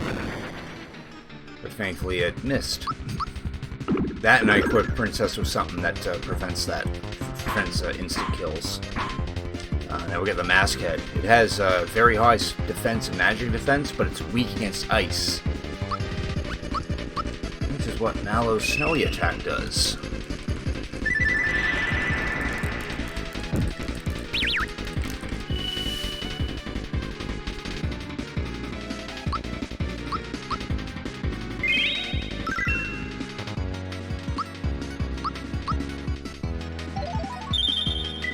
But thankfully it missed. That and I equipped Princess with something that prevents instant kills. Now we get the Mask Head. It has very high defense and magic defense, but it's weak against ice. Which is what Mallow's Snowy attack does.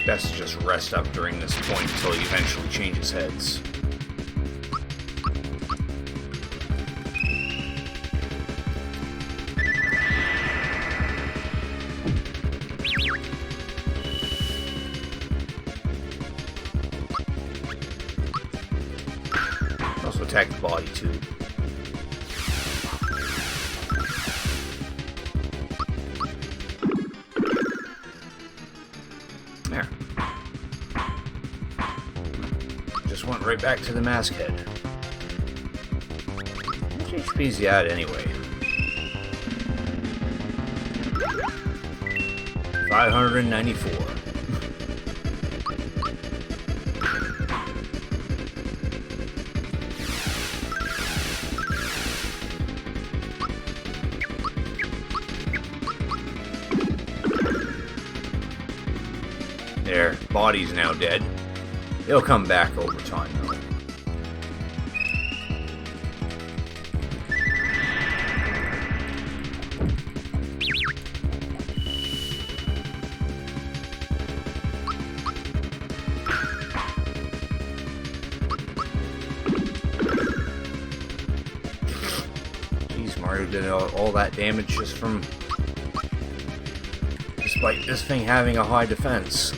Best to just rest up during this point until he eventually changes heads. Also attack the body too. There. Just went right back to the Mask Head. How much HP is he at anyway? 594. Their body's now dead. He'll come back over time, though. Mario did all that damage just from... despite this thing having a high defense.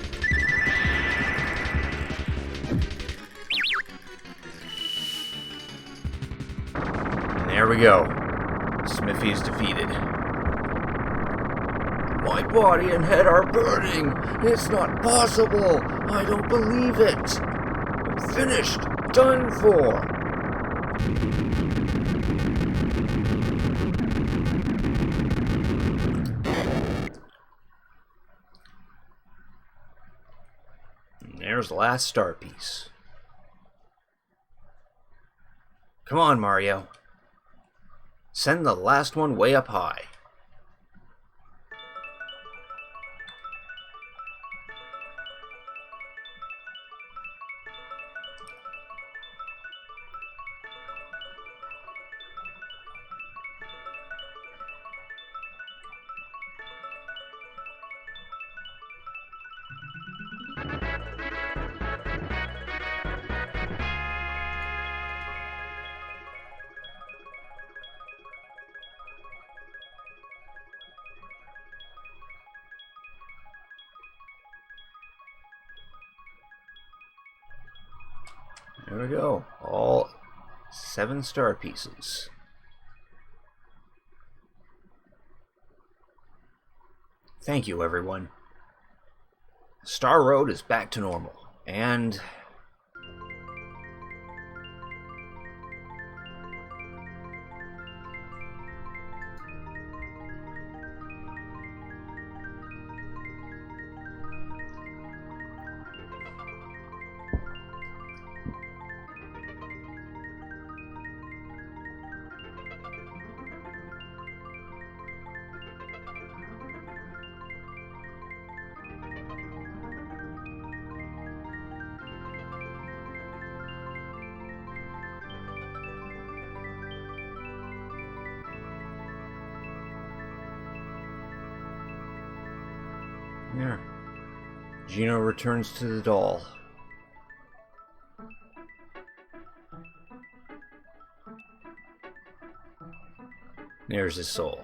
And there we go. Smithy is defeated. My body and head are burning. It's not possible. I don't believe it. I'm finished. Done for. And there's the last star piece. Come on, Mario. Send the last one way up high. There we go. All 7 star pieces. Thank you, everyone. Star Road is back to normal. And... there. Gino returns to the doll. There's his soul.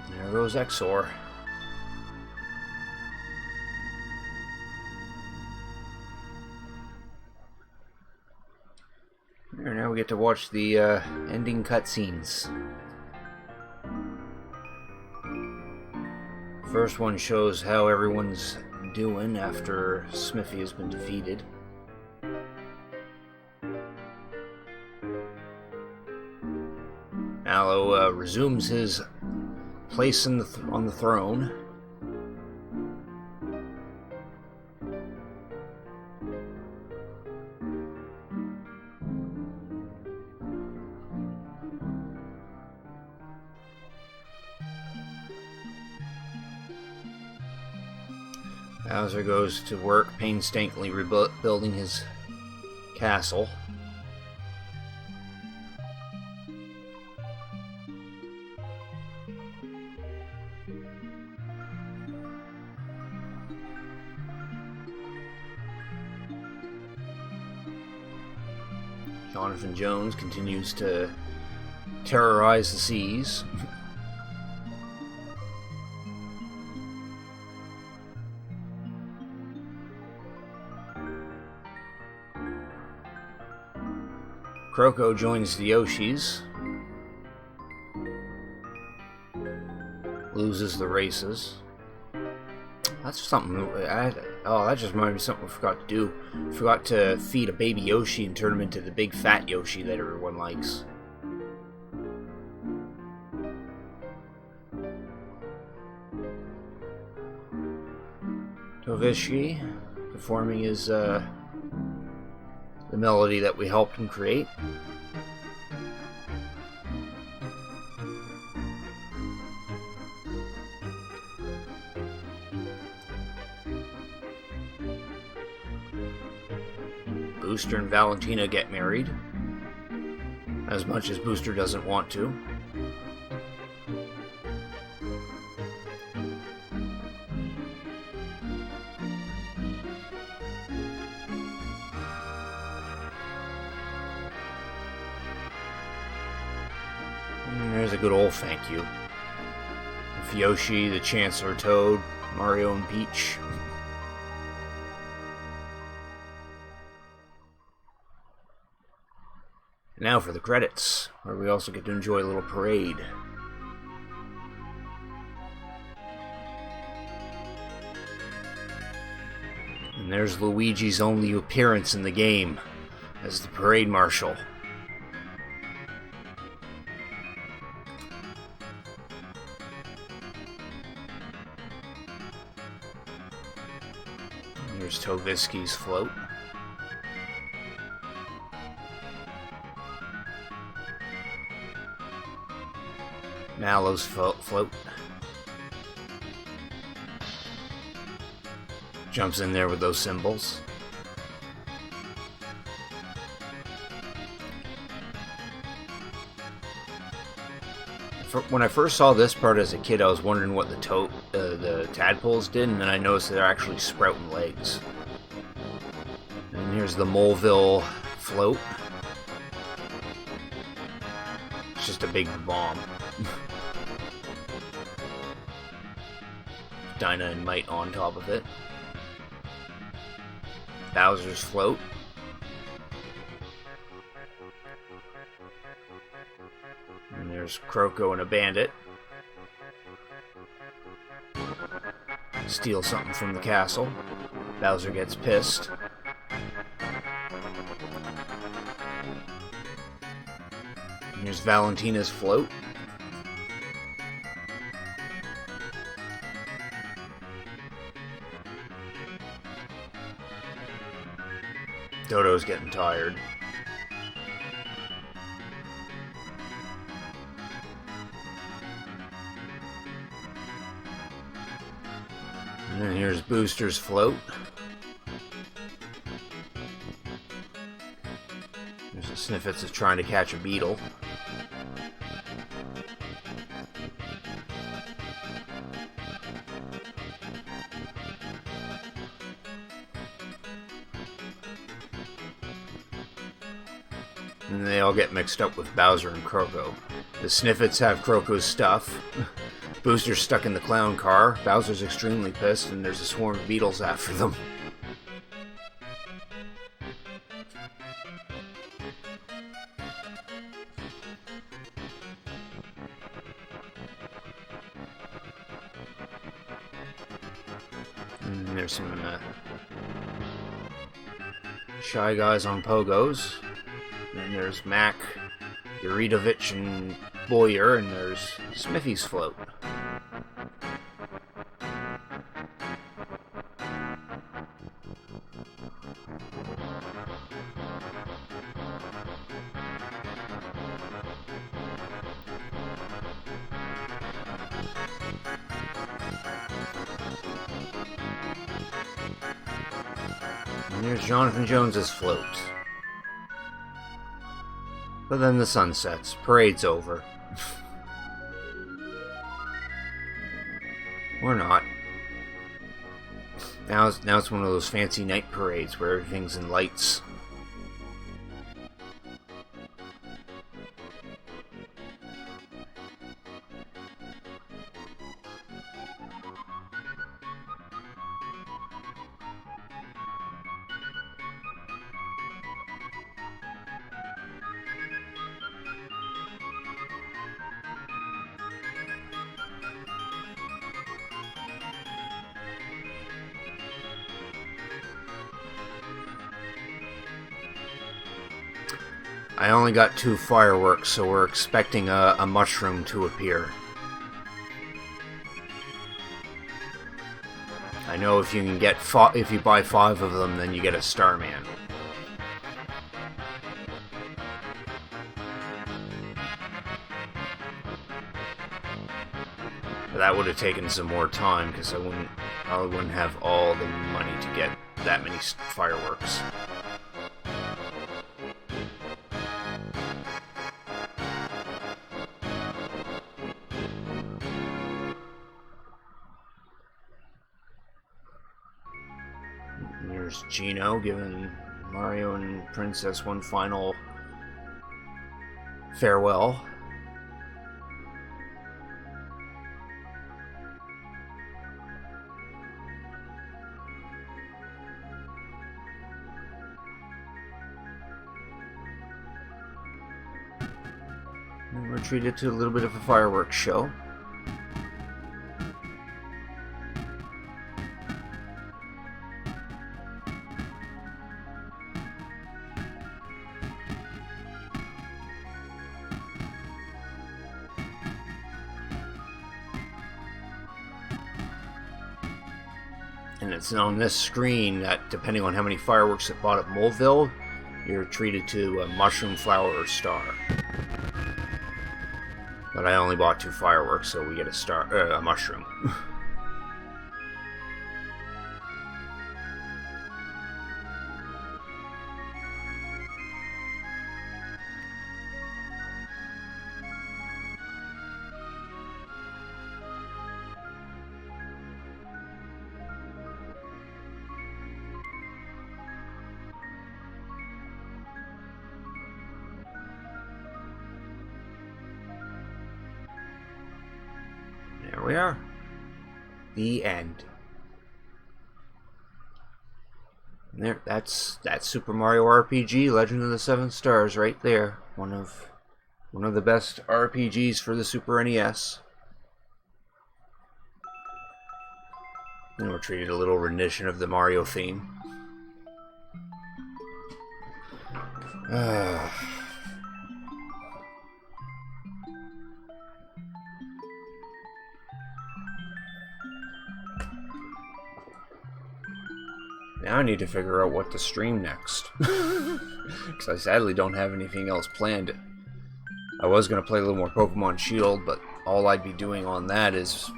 There goes Exor. There, now we get to watch the ending cutscenes. First one shows how everyone's doing after Smithy has been defeated. Mallow resumes his place on the throne. Bowser goes to work painstakingly rebuilding his castle. Jonathan Jones continues to terrorize the seas. Kroko joins the Yoshis. Loses the races. That's something. Oh, that just reminded me of something we forgot to do. Forgot to feed a baby Yoshi and turn him into the big fat Yoshi that everyone likes. Tovishki performing his the melody that we helped him create. Booster and Valentina get married, as much as Booster doesn't want to. And there's a good old thank you. With Yoshi, the Chancellor Toad, Mario and Peach. Now for the credits, where we also get to enjoy a little parade. And there's Luigi's only appearance in the game as the parade marshal. And here's Tovishki's float. Mallow's float. Jumps in there with those cymbals. When I first saw this part as a kid, I was wondering what the tadpoles did, and then I noticed they're actually sprouting legs. And here's the Moleville float. It's just a big bomb. Dyna and Might on top of it. Bowser's float. And there's Kroko and a bandit. Steal something from the castle. Bowser gets pissed. And here's Valentina's float. Dodo's getting tired. And then here's Booster's float. There's the Sniffets is trying to catch a beetle. And they all get mixed up with Bowser and Kroko. The Sniffets have Kroko's stuff. Booster's stuck in the clown car. Bowser's extremely pissed, and there's a swarm of beetles after them. And there's some Shy Guys on pogos. And there's Mac, Yuridovich, and Boyer, and there's Smithy's float. And there's Jonathan Jones's float. But then the sun sets. Parade's over. Or not. Now it's one of those fancy night parades where everything's in lights. I only got 2 fireworks, so we're expecting a mushroom to appear. I know if you can get if you buy 5 of them, then you get a Starman. But that would have taken some more time because I probably wouldn't have all the money to get that many fireworks. Here's Gino giving Mario and Princess one final farewell. And we're treated to a little bit of a fireworks show. And it's on this screen that, depending on how many fireworks it bought at Moleville, you're treated to a mushroom, flower, or star. But I only bought 2 fireworks, so we get a mushroom. There we are. The end. And there, that's Super Mario RPG: Legend of the Seven Stars right there. One of the best RPGs for the Super NES. And we're treated a little rendition of the Mario theme. Now I need to figure out what to stream next. Because I sadly don't have anything else planned. I was going to play a little more Pokemon Shield, but all I'd be doing on that is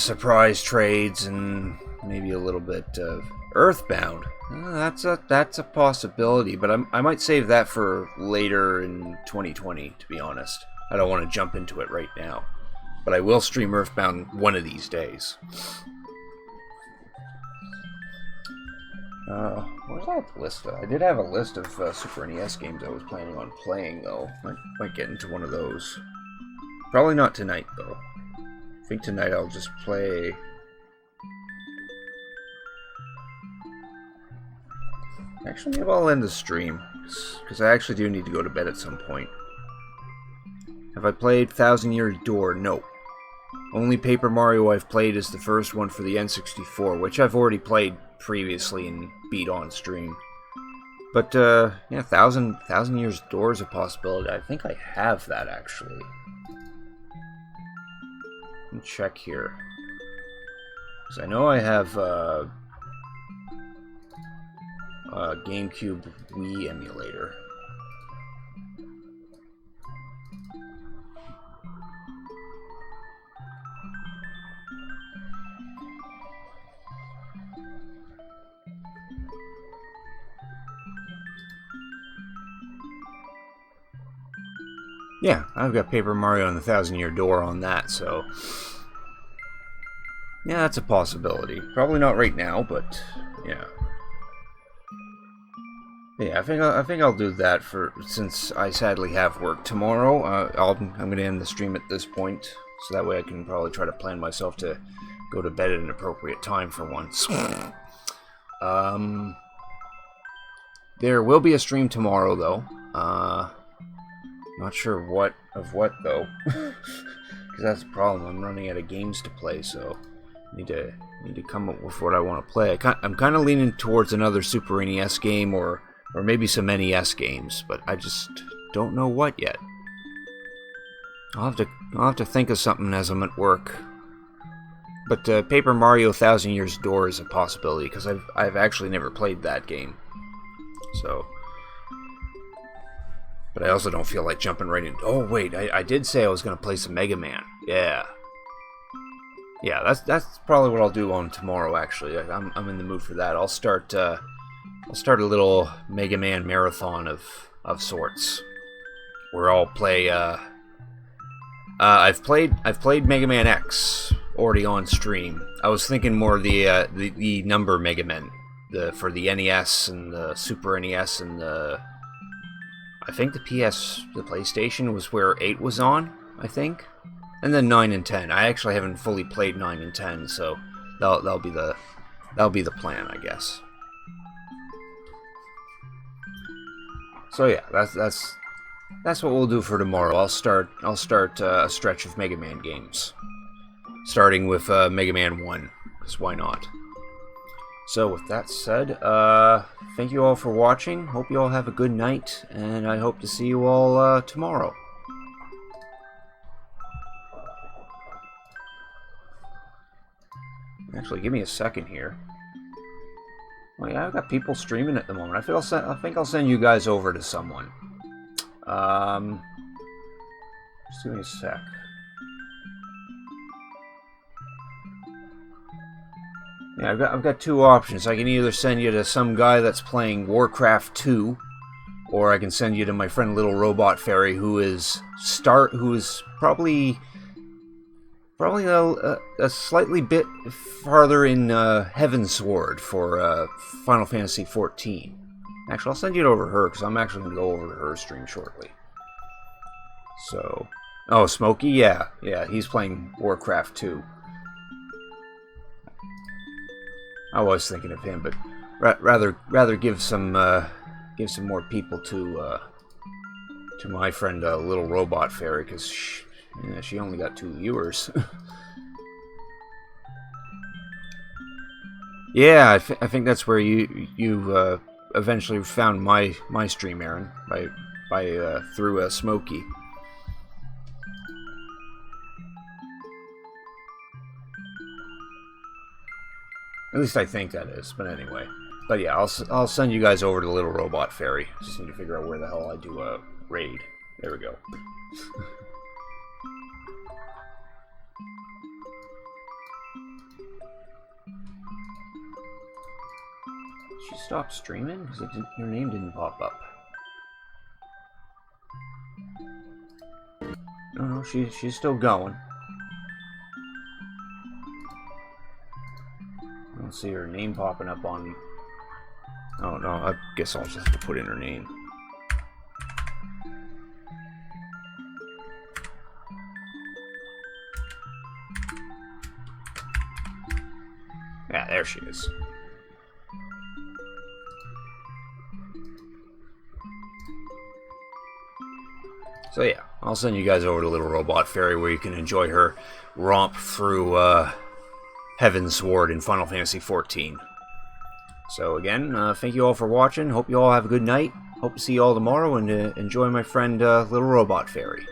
surprise trades and maybe a little bit of Earthbound. That's a possibility, but I might save that for later in 2020, to be honest. I don't want to jump into it right now. But I will stream Earthbound one of these days. Where's that list? I did have a list of Super NES games I was planning on playing, though. Might get into one of those. Probably not tonight, though. I think tonight I'll just play... Actually, maybe I'll end the stream, because I actually do need to go to bed at some point. Have I played Thousand Years Door? No. Only Paper Mario I've played is the first one for the N64, which I've already played previously and beat on stream. But, yeah, Thousand Years Door is a possibility. I think I have that, actually. Let me check here. Because I know I have, GameCube Wii emulator. Yeah, I've got Paper Mario and the Thousand Year Door on that, so... Yeah, that's a possibility. Probably not right now, but... yeah. Yeah, I think I'll do that since I sadly have work tomorrow. I'm going to end the stream at this point, so that way I can probably try to plan myself to go to bed at an appropriate time for once. There will be a stream tomorrow, though. Not sure what though, because that's the problem. I'm running out of games to play, so I need to come up with what I want to play. I'm kind of leaning towards another Super NES game or Or maybe some NES games, but I just don't know what yet. I'll have to think of something as I'm at work. But Paper Mario Thousand Years Door is a possibility, because I've actually never played that game. So... But I also don't feel like jumping right in. Oh, wait, I did say I was going to play some Mega Man. Yeah. Yeah, that's probably what I'll do on tomorrow, actually. I'm in the mood for that. I'll start a little Mega Man marathon of sorts. Where I'll play, I've played Mega Man X already on stream. I was thinking more of the number Mega Men. For the NES and the Super NES and the... I think the PlayStation was where 8 was on, I think. And then 9 and 10. I actually haven't fully played 9 and 10, so that'll be the plan, I guess. So yeah, that's what we'll do for tomorrow. I'll start a stretch of Mega Man games, starting with Mega Man 1, because why not? So with that said, thank you all for watching. Hope you all have a good night, and I hope to see you all tomorrow. Actually, give me a second here. Oh yeah, I've got people streaming at the moment. I think I'll send you guys over to someone. Just give me a sec. Yeah, I've got two options. I can either send you to some guy that's playing Warcraft 2, or I can send you to my friend Little Robot Fairy, who is probably a slightly bit farther in Heavensward for Final Fantasy XIV. Actually, I'll send you over to her, because I'm actually going to go over to her stream shortly. So, oh, Smokey, yeah, he's playing Warcraft 2. I was thinking of him, but rather give some more people to my friend Little Robot Fairy, because she only got 2 viewers. Yeah, I think that's where you eventually found my stream, Aaron, by through Smokey. At least I think that is, but anyway. But yeah, I'll send you guys over to Little Robot Fairy. Just need to figure out where the hell I do a raid. There we go. Did she stop streaming? Because your name didn't pop up. No, she's still going. I don't see her name popping up on... Oh no, I guess I'll just have to put in her name. Yeah, there she is. So yeah, I'll send you guys over to Little Robot Fairy, where you can enjoy her romp through Heavensward in Final Fantasy XIV. So again, thank you all for watching. Hope you all have a good night. Hope to see you all tomorrow, and enjoy my friend Little Robot Fairy.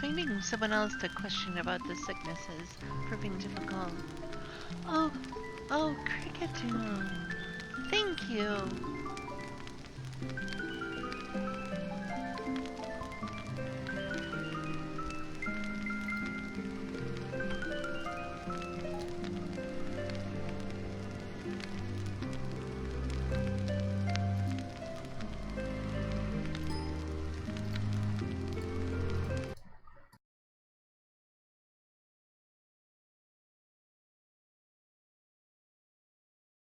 Finding someone else to question about the sickness is proving difficult. Oh, Cricketune. Thank you.